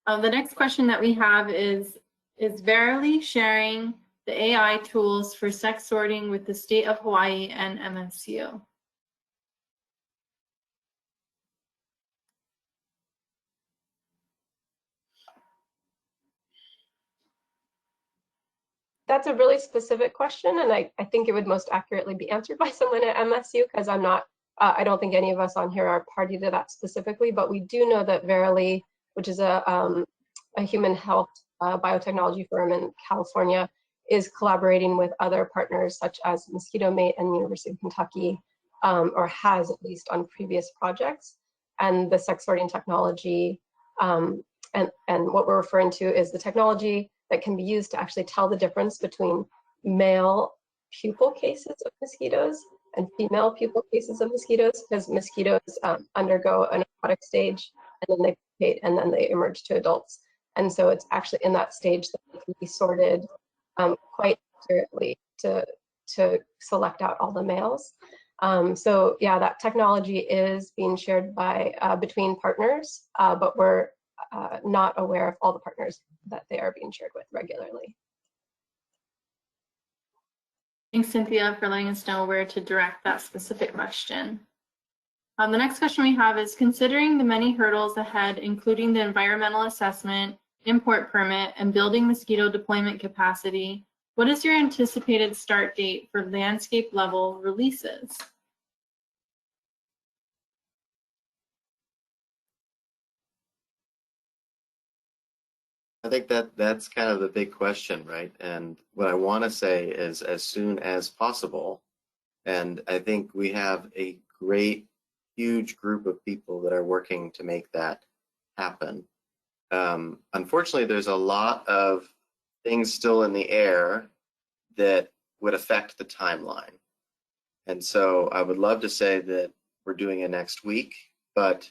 Speaker 7: The next question that we have is Verily sharing the AI tools for sex sorting with the state of Hawaii and MSU?
Speaker 5: That's a really specific question, and I think it would most accurately be answered by someone at MSU, because I don't think any of us on here are party to that specifically, but we do know that Verily, which is a human health biotechnology firm in California, is collaborating with other partners such as Mosquito Mate and University of Kentucky, or has at least on previous projects. And the sex sorting technology, and what we're referring to is the technology that can be used to actually tell the difference between male pupal cases of mosquitoes and female pupal cases of mosquitoes, because mosquitoes undergo an aquatic stage and then they pupate and then they emerge to adults. And so it's actually in that stage that they can be sorted quite accurately to select out all the males. So yeah, that technology is being shared by between partners, but we're not aware of all the partners that they are being shared with regularly.
Speaker 7: Thanks, Cynthia, for letting us know where to direct that specific question. The next question we have is, considering the many hurdles ahead, including the environmental assessment, import permit, and building mosquito deployment capacity, what is your anticipated start date for landscape level releases?
Speaker 6: I think that's kind of the big question, right? And what I want to say is as soon as possible. And I think we have a great, huge group of people that are working to make that happen. Unfortunately, there's a lot of things still in the air that would affect the timeline. And so I would love to say that we're doing it next week, but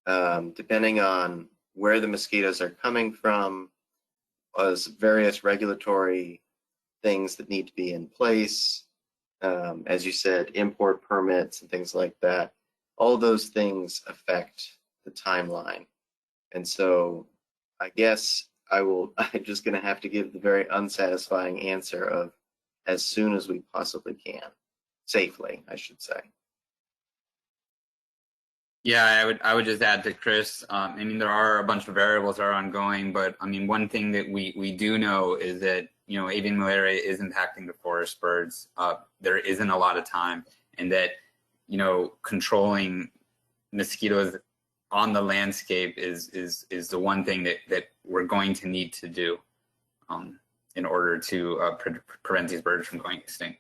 Speaker 6: depending on where the mosquitoes are coming from, as various regulatory things that need to be in place, as you said, import permits and things like that, all those things affect the timeline. And so I guess I'm just going to have to give the very unsatisfying answer of as soon as we possibly can, safely, I should say.
Speaker 8: Yeah, I would just add to Chris. I mean, there are a bunch of variables that are ongoing, but I mean, one thing that we do know is that avian malaria is impacting the forest birds. There isn't a lot of time, and that controlling mosquitoes on the landscape is the one thing that we're going to need to do in order to prevent these birds from going extinct.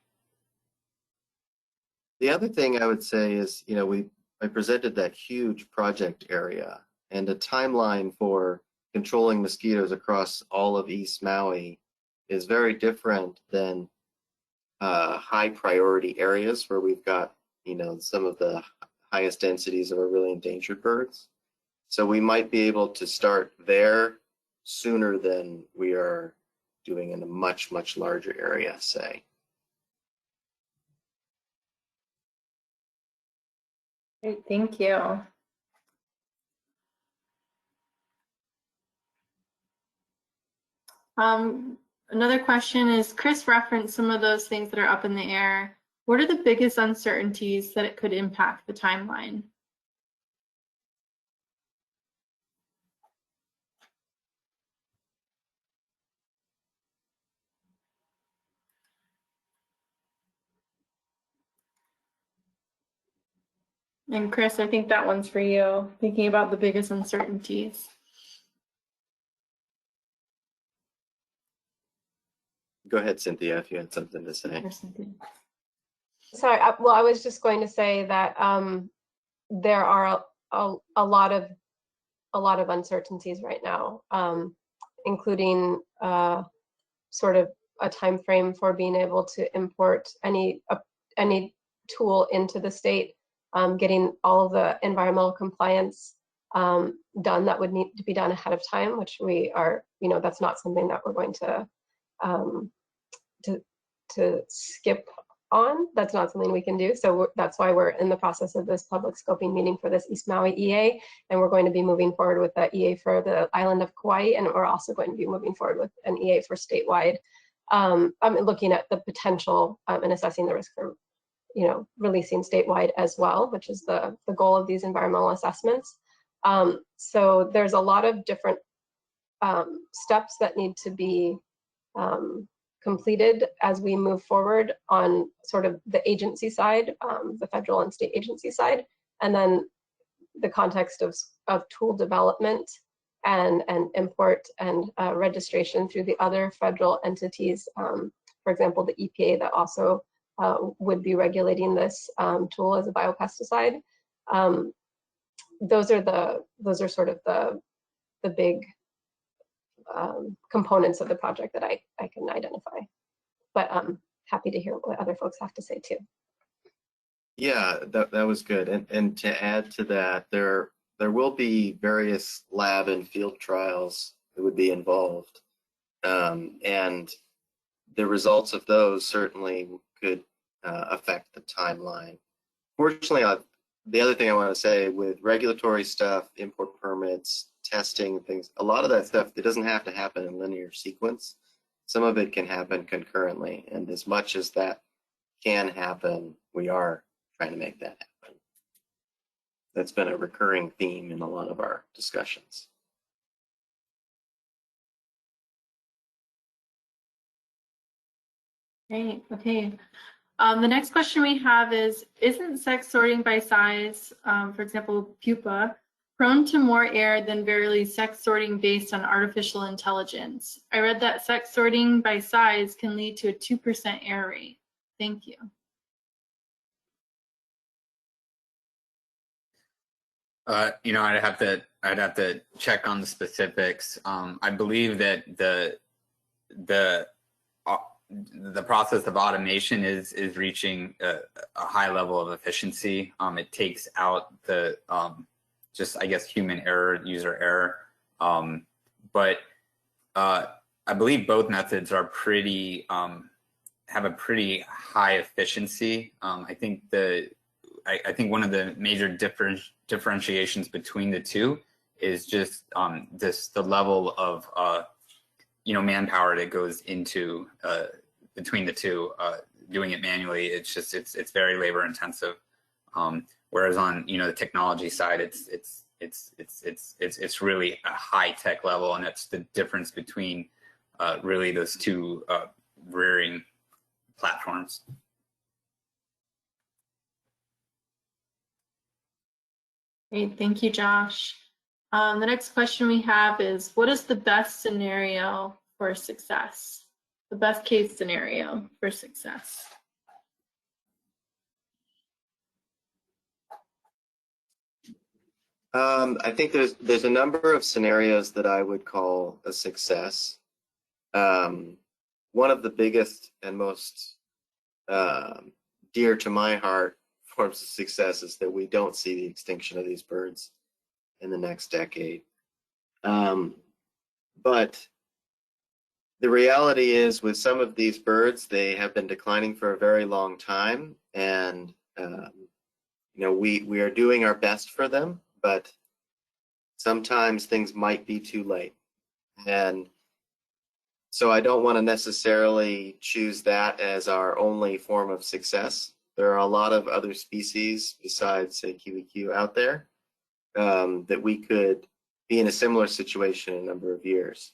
Speaker 6: The other thing I would say is, I presented that huge project area, and a timeline for controlling mosquitoes across all of East Maui is very different than high priority areas where we've got, some of the highest densities of our really endangered birds. So we might be able to start there sooner than we are doing in a much, much larger area, say.
Speaker 7: Great, thank you. Another question is, Chris referenced some of those things that are up in the air. What are the biggest uncertainties that it could impact the timeline? And Chris, I think that one's for you, thinking about the biggest uncertainties.
Speaker 6: Go ahead, Cynthia, if you had something to say.
Speaker 7: Or something.
Speaker 5: Sorry, well, I was just going to say that there are a lot of uncertainties right now, including sort of a time frame for being able to import any tool into the state, getting all of the environmental compliance done that would need to be done ahead of time, which we are, that's not something that we're going to skip on. That's not something we can do. So that's why we're in the process of this public scoping meeting for this East Maui EA, and we're going to be moving forward with that EA for the island of Kauai, and we're also going to be moving forward with an EA for statewide. I'm looking at the potential and assessing the risk for, releasing statewide as well, which is the goal of these environmental assessments. So there's a lot of different steps that need to be completed as we move forward on sort of the agency side, the federal and state agency side, and then the context of tool development and import and registration through the other federal entities. For example, the EPA that also would be regulating this tool as a biopesticide. Those are sort of the big components of the project that I can identify, but I'm happy to hear what other folks have to say too.
Speaker 6: Yeah, that was good. And to add to that, there will be various lab and field trials that would be involved. And the results of those certainly could affect the timeline. Fortunately, the other thing I want to say with regulatory stuff, import permits, testing, things, a lot of that stuff, it doesn't have to happen in linear sequence. Some of it can happen concurrently. And as much as that can happen, we are trying to make that happen. That's been a recurring theme in a lot of our discussions.
Speaker 7: Great, okay. The next question we have is, isn't sex sorting by size, for example, pupa, prone to more error than verily sex sorting based on artificial intelligence? I read that sex sorting by size can lead to a 2% error rate. Thank you.
Speaker 8: I'd have to check on the specifics. I believe that the process of automation is reaching a high level of efficiency. It takes out the just, I guess, human error, user error. But I believe both methods are pretty have a pretty high efficiency. I think one of the major differentiations between the two is just the level of manpower that goes into between the two. Doing it manually, it's very labor intensive. Whereas on the technology side, it's really a high tech level, and that's the difference between really those two rearing platforms.
Speaker 7: Great, thank you, Josh. The next question we have is, what is the best scenario for success? The best case scenario for success?
Speaker 6: I think there's a number of scenarios that I would call a success. One of the biggest and most dear to my heart forms of success is that we don't see the extinction of these birds in the next decade. But the reality is, with some of these birds, they have been declining for a very long time, and we are doing our best for them, but sometimes things might be too late. And so I don't want to necessarily choose that as our only form of success. There are a lot of other species besides, say, kiwikiu out there that we could be in a similar situation in a number of years.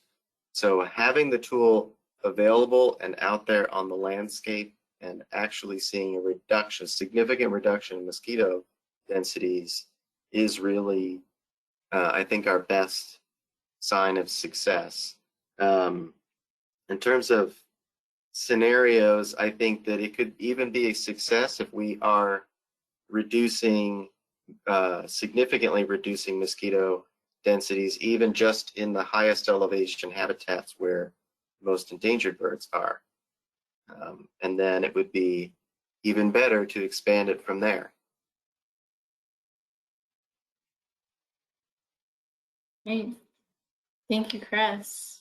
Speaker 6: So having the tool available and out there on the landscape and actually seeing a significant reduction in mosquito densities is really, I think, our best sign of success. In terms of scenarios, I think that it could even be a success if we are reducing, significantly reducing mosquito densities, even just in the highest elevation habitats where most endangered birds are. And then it would be even better to expand it from there.
Speaker 7: Great. Thank you, Chris.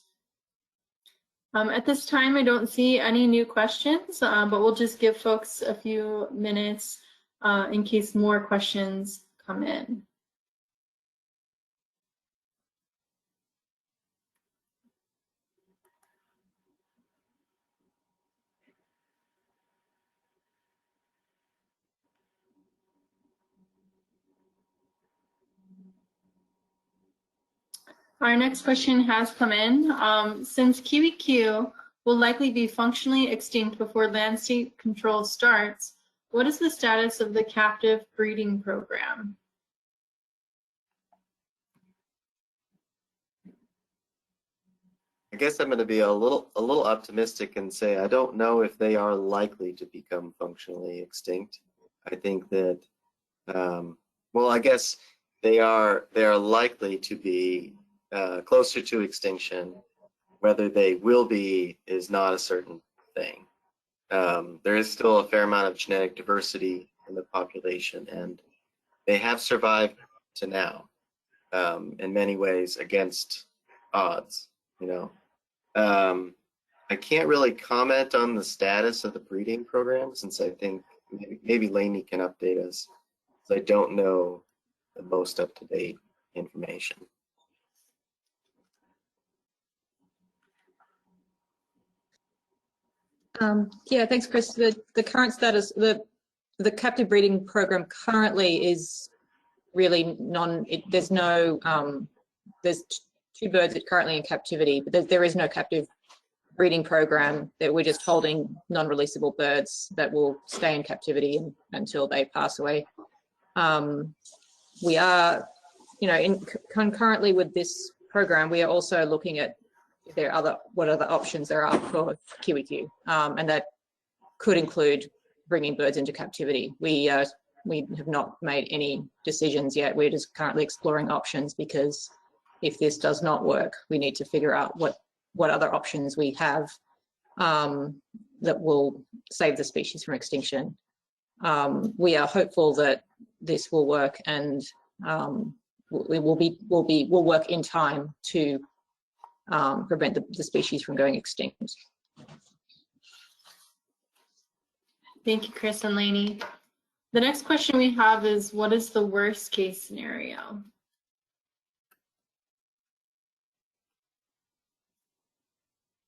Speaker 7: At this time, I don't see any new questions, but we'll just give folks a few minutes in case more questions come in. Our next question has come in. Since kiwikiu will likely be functionally extinct before landscape control starts, what is the status of the captive breeding program?
Speaker 6: I guess I'm going to be a little optimistic and say I don't know if they are likely to become functionally extinct. I think that, well, I guess they are likely to be closer to extinction. Whether they will be is not a certain thing. There is still a fair amount of genetic diversity in the population, and they have survived to now, in many ways against odds, you know. I can't really comment on the status of the breeding program, since I think maybe Lainey can update us, because I don't know the most up-to-date information.
Speaker 4: Yeah, thanks, Chris. The current status, the captive breeding program currently is really there's no, there's two birds that are currently in captivity, but there is no captive breeding program. That we're just holding non-releasable birds that will stay in captivity until they pass away. We are, you know, concurrently with this program, we are also looking at what other options there are for kiwikiu, and that could include bringing birds into captivity. We have not made any decisions yet. We're just currently exploring options, because if this does not work, we need to figure out what other options we have that will save the species from extinction. We are hopeful that this will work, and we'll work in time to prevent the species from going extinct.
Speaker 7: Thank you, Chris and Lainey. The next question we have is, what is the worst case scenario?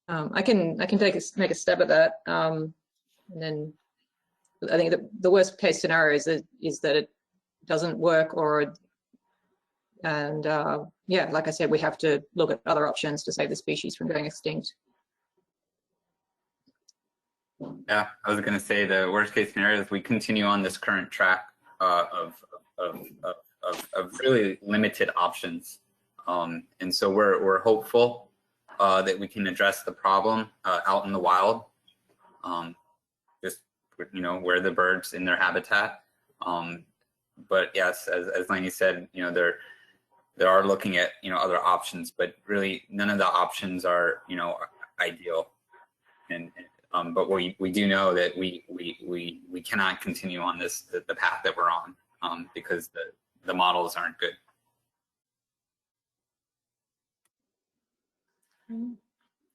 Speaker 4: I can make a stab at that, and then I think the worst case scenario is that it doesn't work, yeah, like I said, we have to look at other options to save the species from going extinct.
Speaker 8: Yeah, I was going to say the worst case scenario is we continue on this current track of really limited options, and so we're hopeful that we can address the problem out in the wild, just, you know, where the birds in their habitat. But yes, as Lainey said, you know, they are looking at, you know, other options, but really none of the options are, you know, ideal. And but we do know that we cannot continue on the path that we're on, because the models aren't good.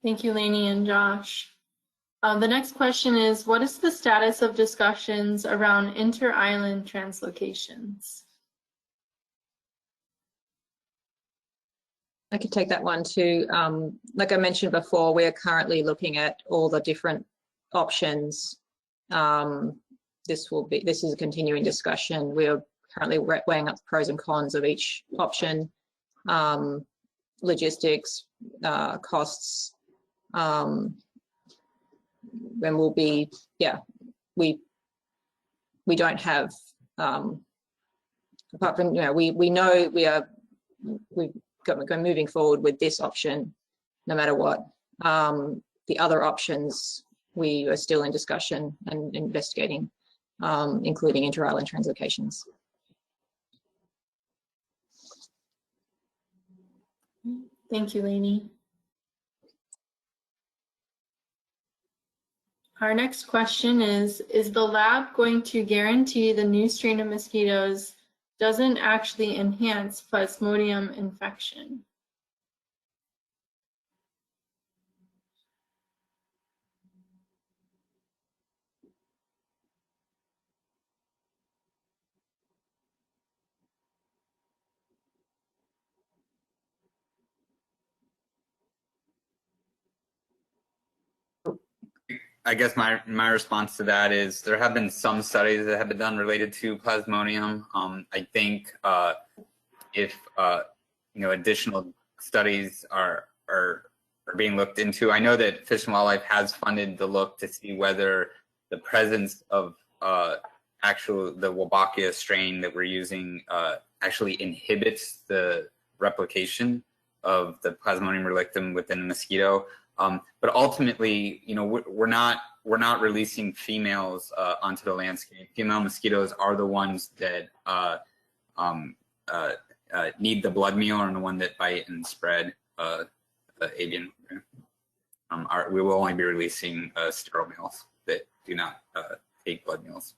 Speaker 7: Thank you, Lainey and Josh. The next question is, what is the status of discussions around inter-island translocations?
Speaker 4: I could take that one too. Like I mentioned before, we're currently looking at all the different options. This is a continuing discussion. We're currently weighing up the pros and cons of each option, logistics, costs, and we'll be, yeah, we don't have apart from, we know we're moving forward with this option no matter what. The other options we are still in discussion and investigating, including inter-island translocations.
Speaker 7: Thank you, Lainey. Our next question is the lab going to guarantee the new strain of mosquitoes doesn't actually enhance Plasmodium infection?
Speaker 8: I guess my response to that is there have been some studies that have been done related to Plasmodium. I think if additional studies are being looked into. I know that Fish and Wildlife has funded the look to see whether the presence of the Wobachia strain that we're using actually inhibits the replication of the Plasmodium relictum within the mosquito. But ultimately, we're not releasing females onto the landscape. Female mosquitoes are the ones that need the blood meal and the one that bite and spread avian. We will only be releasing sterile males that do not take blood meals.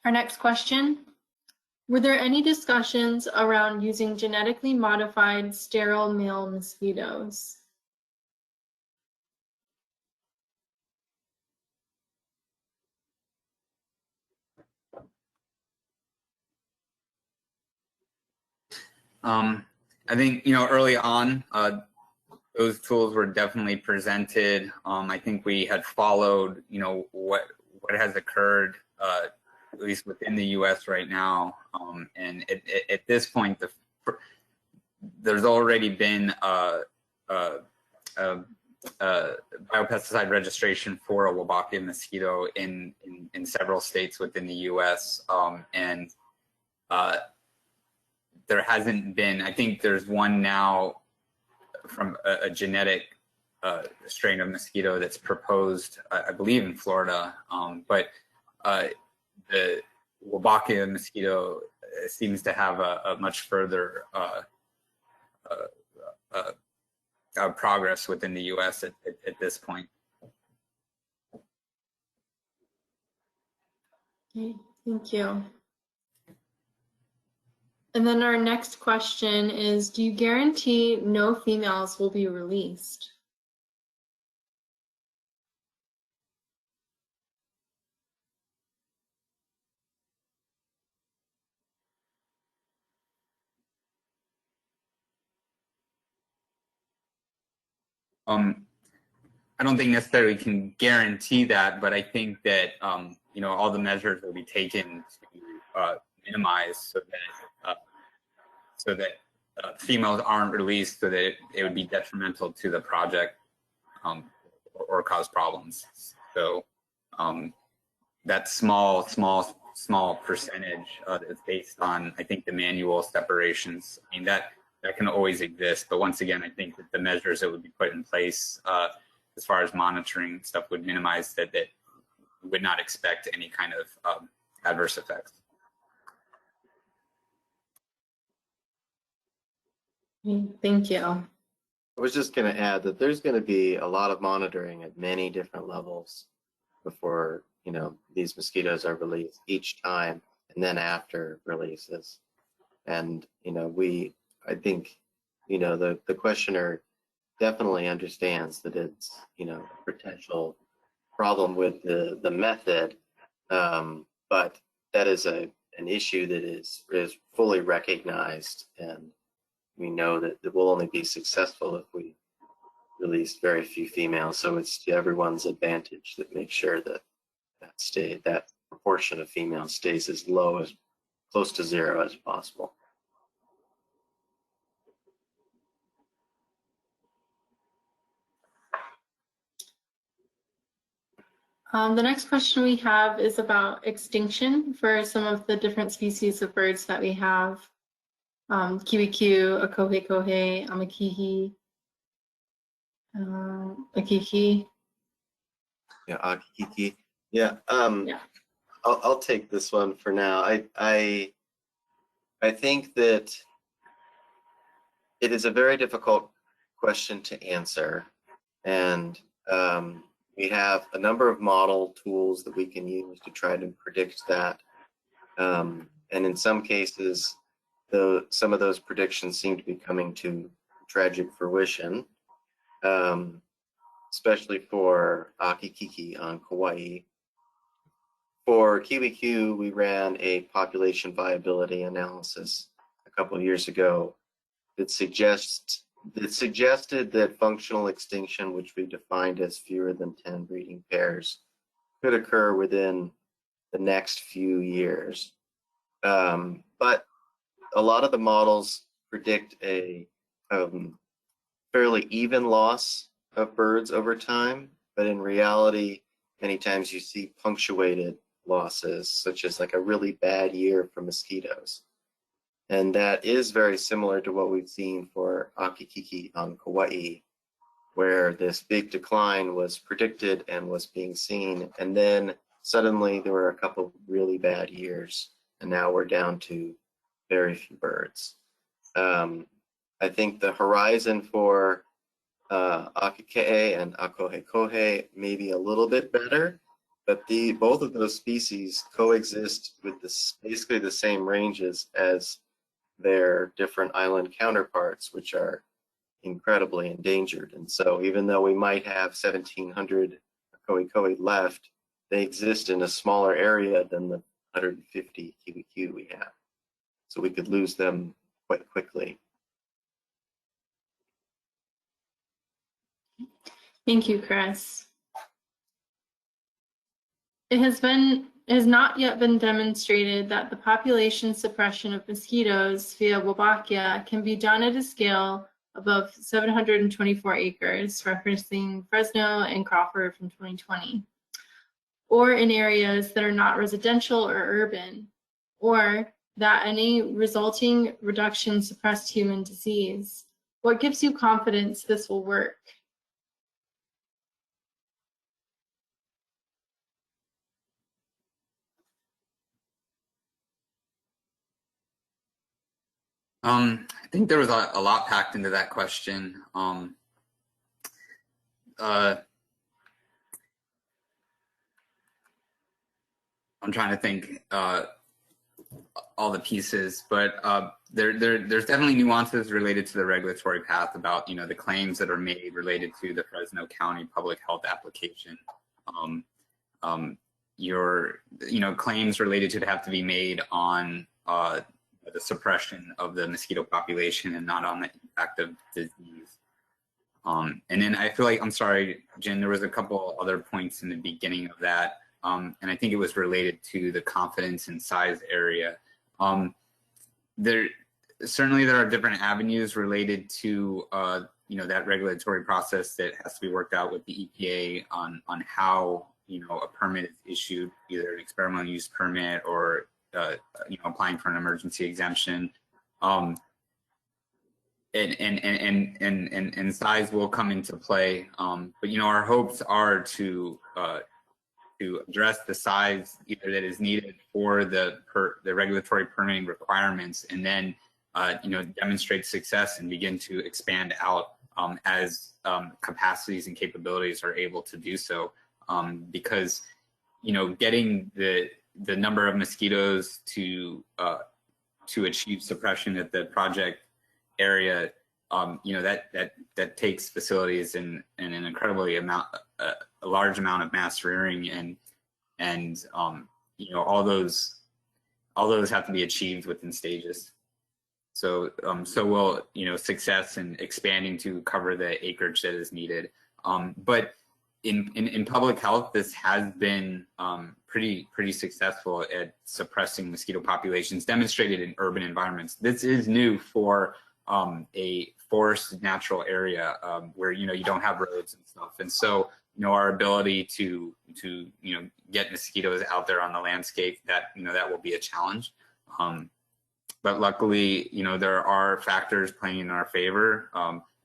Speaker 7: Our next question. Were there any discussions around using genetically modified sterile male mosquitoes?
Speaker 8: I think, early on, those tools were definitely presented. I think we had followed, what has occurred, at least within the U.S. right now. And at this point, there's already been biopesticide registration for a Wobachia mosquito in several states within the U.S. And there hasn't been, I think there's one now from a genetic strain of mosquito that's proposed, I believe in Florida, but the Wobachia mosquito seems to have a much further progress within the U.S. at this point.
Speaker 7: Okay, thank you. And then our next question is, do you guarantee no females will be released?
Speaker 8: I don't think necessarily can guarantee that, but I think that all the measures will be taken to minimize so that females aren't released, so that it would be detrimental to the project or cause problems. So that small percentage is based on, I think, the manual separations. I mean, that can always exist, but once again, I think that the measures that would be put in place as far as monitoring stuff would minimize that we would not expect any kind of adverse effects.
Speaker 7: Thank you.
Speaker 6: I was just going to add that there's going to be a lot of monitoring at many different levels before, these mosquitoes are released each time and then after releases. And, I think, the questioner definitely understands that it's, a potential problem with the method, but that is an issue that is fully recognized, and we know that it will only be successful if we release very few females. So it's to everyone's advantage that make sure that that proportion of females stays as low, as close to zero as possible.
Speaker 7: The next question we have is about extinction for some of the different species of birds that we have. Kiwikiu, Akohe-kohe, Amakihi, Akiki.
Speaker 6: Yeah, Akiki. Yeah.
Speaker 7: Yeah.
Speaker 6: I'll take this one for now. I think that it is a very difficult question to answer, and we have a number of model tools that we can use to try to predict that. And in some cases, some of those predictions seem to be coming to tragic fruition, especially for Akikiki on Kauai. For Kiwikiu, we ran a population viability analysis a couple of years ago that suggested that functional extinction, which we defined as fewer than 10 breeding pairs, could occur within the next few years. But a lot of the models predict a fairly even loss of birds over time, but in reality, many times you see punctuated losses, such as like a really bad year for mosquitoes. And that is very similar to what we've seen for Akikiki on Kauai, where this big decline was predicted and was being seen. And then suddenly there were a couple of really bad years, and now we're down to very few birds. I think the horizon for Akike and Akohe-kohe may be a little bit better, but both of those species coexist with basically the same ranges as their different island counterparts, which are incredibly endangered. And so even though we might have 1,700 Akohe-kohe left, they exist in a smaller area than the 150 Kiwikiu we have. So we could lose them quite quickly.
Speaker 7: Thank you, Chris. It has not yet been demonstrated that the population suppression of mosquitoes via Wobachia can be done at a scale above 724 acres, referencing Fresno and Crawford from 2020, or in areas that are not residential or urban, or that any resulting reduction suppressed human disease. What gives you confidence this will work?
Speaker 8: I think there was a lot packed into that question. I'm trying to think all the pieces, but there's definitely nuances related to the regulatory path about the claims that are made related to the Fresno County public health application. Your claims related to it have to be made on the suppression of the mosquito population and not on the impact of disease. And then I feel like, I'm sorry, Jen, there was a couple other points in the beginning of that. And I think it was related to the confidence and size area. There are different avenues related to that regulatory process that has to be worked out with the EPA on how a permit is issued, either an experimental use permit or applying for an emergency exemption. And size will come into play. But our hopes are to address the size either that is needed for the regulatory permitting requirements, and then demonstrate success and begin to expand out as capacities and capabilities are able to do so. Because getting the number of mosquitoes to achieve suppression at the project area, that takes facilities and an incredibly a large amount of mass rearing, and all those have to be achieved within stages. So will success in expanding to cover the acreage that is needed. But in public health, this has been pretty successful at suppressing mosquito populations, demonstrated in urban environments. This is new for a forested natural area where you don't have roads and stuff. And so our ability to get mosquitoes out there on the landscape, that that will be a challenge. But luckily, there are factors playing in our favor.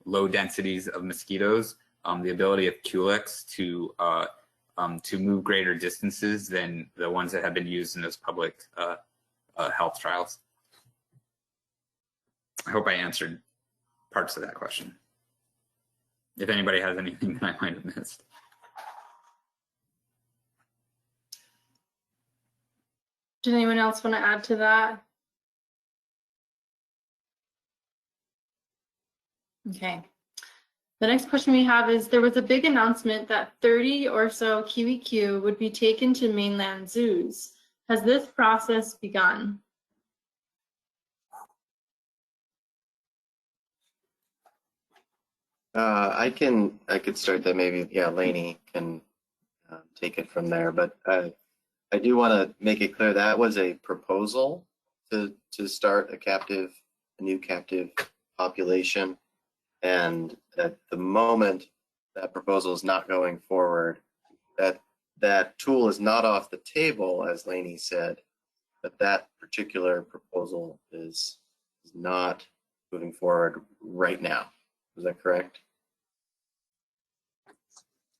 Speaker 8: Low densities of mosquitoes, the ability of culex to move greater distances than the ones that have been used in those public health trials. I hope I answered parts of that question. If anybody has anything that I might have missed.
Speaker 7: Did anyone else want to add to that? Okay. The next question we have is, there was a big announcement that 30 or so kiwikiu would be taken to mainland zoos. Has this process begun?
Speaker 6: I could start that. Maybe, yeah, Lainey can take it from there. But I do want to make it clear that was a proposal to start a new captive population, and at the moment that proposal is not going forward. That tool is not off the table, as Lainey said, but that particular proposal is not moving forward right now. Is that correct?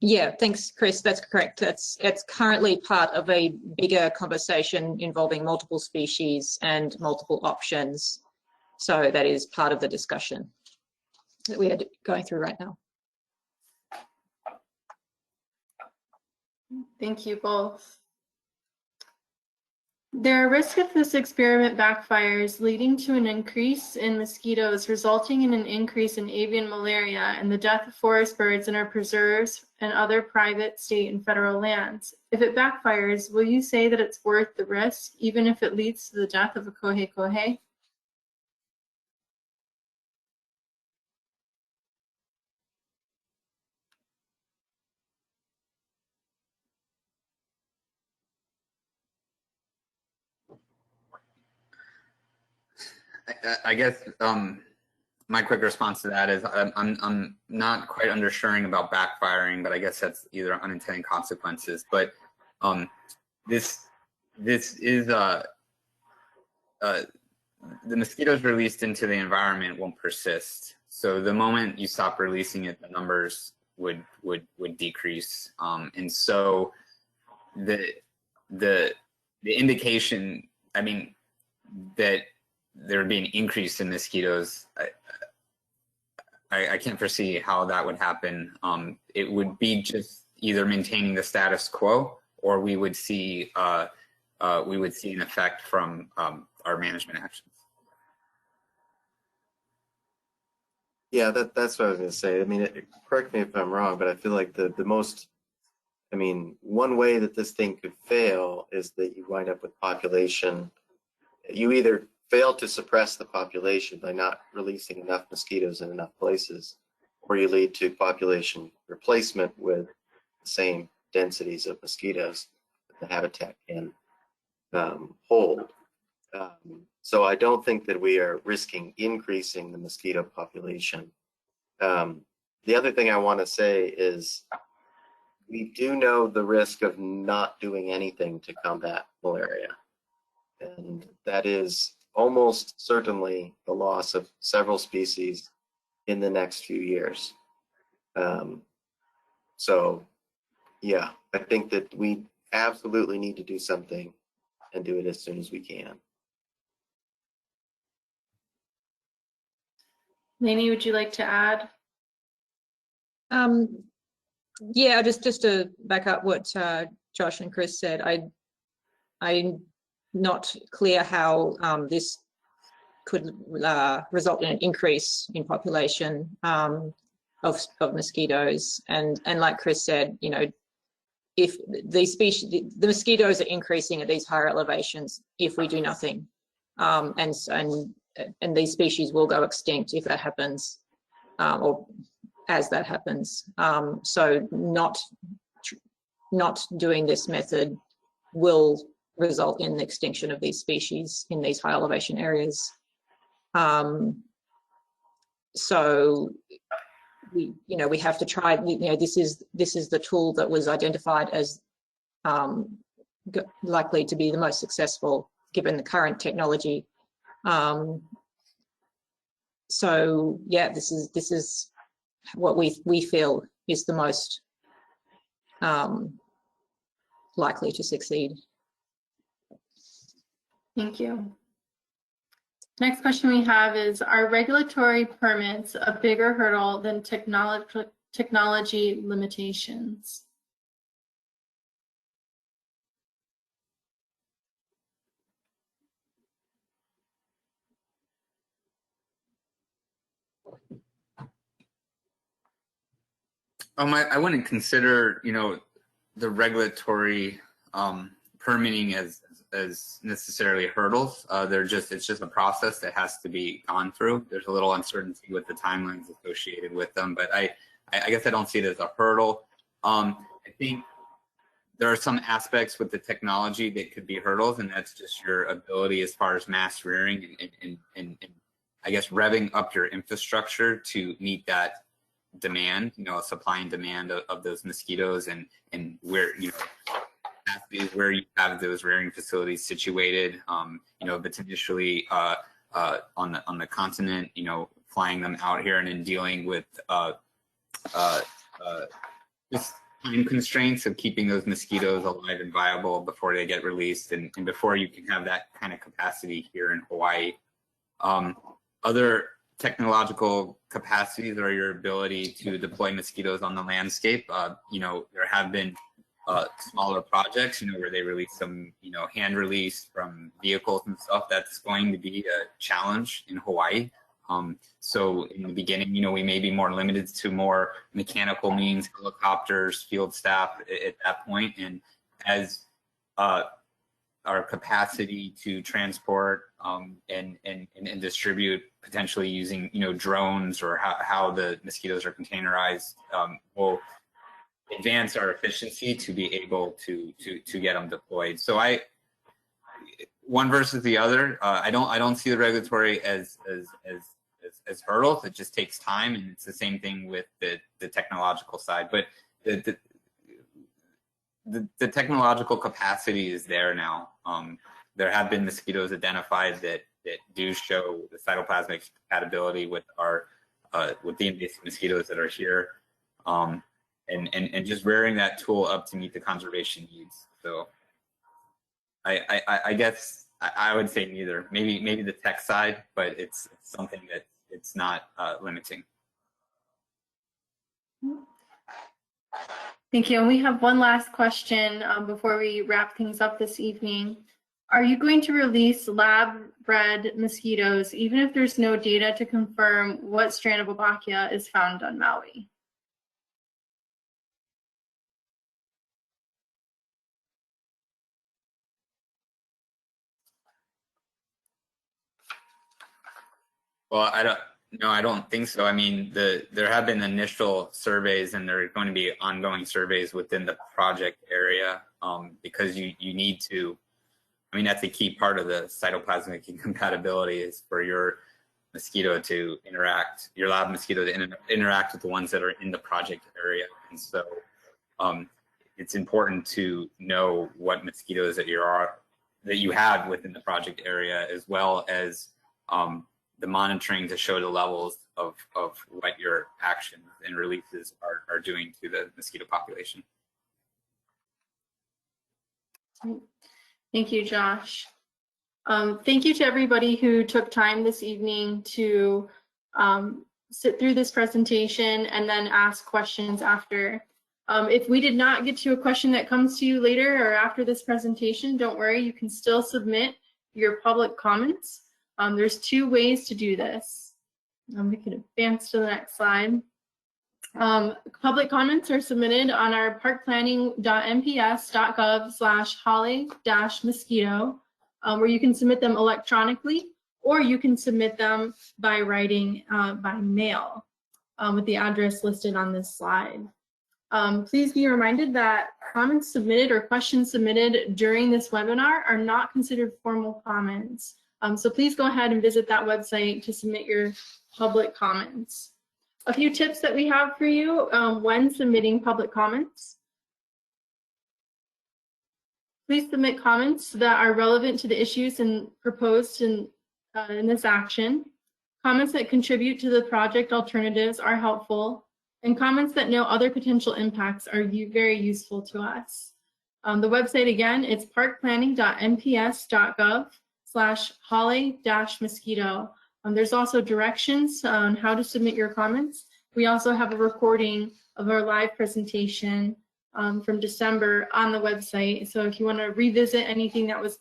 Speaker 4: Yeah, thanks, Chris. That's correct. It's currently part of a bigger conversation involving multiple species and multiple options. So that is part of the discussion that we are going through right now.
Speaker 7: Thank you both. There are risks if this experiment backfires, leading to an increase in mosquitoes, resulting in an increase in avian malaria and the death of forest birds in our preserves and other private, state, and federal lands. If it backfires, will you say that it's worth the risk, even if it leads to the death of a kohe?
Speaker 8: I guess my quick response to that is I'm not quite understanding about backfiring, but I guess that's either unintended consequences. But this is the mosquitoes released into the environment won't persist. So the moment you stop releasing it, the numbers would decrease, and so the indication, I mean, that there would be an increase in mosquitoes, I can't foresee how that would happen. It would be just either maintaining the status quo, or we would see an effect from our management actions.
Speaker 6: Yeah, that's what I was going to say. I mean, correct me if I'm wrong, but I feel like one way that this thing could fail is that you wind up with population. You either fail to suppress the population by not releasing enough mosquitoes in enough places, or you lead to population replacement with the same densities of mosquitoes that the habitat can hold. So I don't think that we are risking increasing the mosquito population. The other thing I want to say is we do know the risk of not doing anything to combat malaria. And that is almost certainly the loss of several species in the next few years. So yeah, I think that we absolutely need to do something and do it as soon as we can.
Speaker 7: Lainey, would you like to add?
Speaker 4: Yeah, just to back up what Josh and Chris said, I'm not clear how this could result in an increase in population of mosquitoes, and like Chris said, if the mosquitoes are increasing at these higher elevations if we do nothing, and these species will go extinct if that happens, or as that happens. So not doing this method will result in the extinction of these species in these high elevation areas. So we have to try. This is the tool that was identified as likely to be the most successful given the current technology. So yeah, this is what we feel is the most likely to succeed.
Speaker 7: Thank you. Next question we have is, are regulatory permits a bigger hurdle than technology limitations?
Speaker 8: I wouldn't consider, the regulatory permitting as necessarily hurdles. It's just a process that has to be gone through. There's a little uncertainty with the timelines associated with them, but I guess I don't see it as a hurdle. I think there are some aspects with the technology that could be hurdles, and that's just your ability as far as mass rearing and I guess revving up your infrastructure to meet that demand, supply and demand of those mosquitoes, and where where you have those rearing facilities situated. But initially on the continent, flying them out here and then dealing with just time constraints of keeping those mosquitoes alive and viable before they get released, and before you can have that kind of capacity here in Hawaii. Other technological capacities are your ability to deploy mosquitoes on the landscape. There have been smaller projects, where they release some, hand release from vehicles and stuff. That's going to be a challenge in Hawaii. So in the beginning, we may be more limited to more mechanical means, helicopters, field staff at that point. And as our capacity to transport and distribute, potentially using drones, or how the mosquitoes are containerized, will advance our efficiency to be able to get them deployed. So one versus the other, I don't see the regulatory as hurdles. It just takes time, and it's the same thing with the technological side. But the technological capacity is there now. There have been mosquitoes identified that do show the cytoplasmic compatibility with the invasive mosquitoes that are here, and just rearing that tool up to meet the conservation needs. So I guess I would say neither. Maybe the tech side, but it's something that it's not limiting.
Speaker 7: Thank you. And we have one last question before we wrap things up this evening. Are you going to release lab-bred mosquitoes even if there's no data to confirm what strain of Wobachia is found on Maui?
Speaker 8: Well, I don't think so. I mean, there have been initial surveys, and there are going to be ongoing surveys within the project area, because you need to. I mean, that's a key part of the cytoplasmic incompatibility, is for your mosquito to interact, your lab mosquito to interact with the ones that are in the project area. And so it's important to know what mosquitoes that you have within the project area, as well as the monitoring to show the levels of what your actions and releases are doing to the mosquito population.
Speaker 7: Thank you, Josh. Thank you to everybody who took time this evening to sit through this presentation and then ask questions after. If we did not get to a question that comes to you later or after this presentation, don't worry, you can still submit your public comments. There's two ways to do this. We can advance to the next slide. Public comments are submitted on our parkplanning.mps.gov/Hale-mosquito, where you can submit them electronically, or you can submit them by writing by mail with the address listed on this slide. Please be reminded that comments submitted or questions submitted during this webinar are not considered formal comments. So please go ahead and visit that website to submit your public comments. A few tips that we have for you when submitting public comments. Please submit comments that are relevant to the issues and proposed in this action. Comments that contribute to the project alternatives are helpful, and comments that note other potential impacts are very useful to us. The website again, it's parkplanning.nps.gov/Hale-Mosquito. There's also directions on how to submit your comments. We also have a recording of our live presentation from December on the website. So if you want to revisit anything that was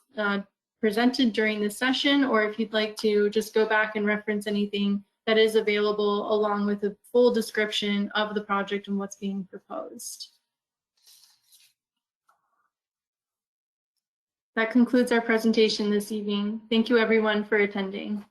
Speaker 7: presented during the session, or if you'd like to just go back and reference anything, that is available along with a full description of the project and what's being proposed. That concludes our presentation this evening. Thank you everyone for attending.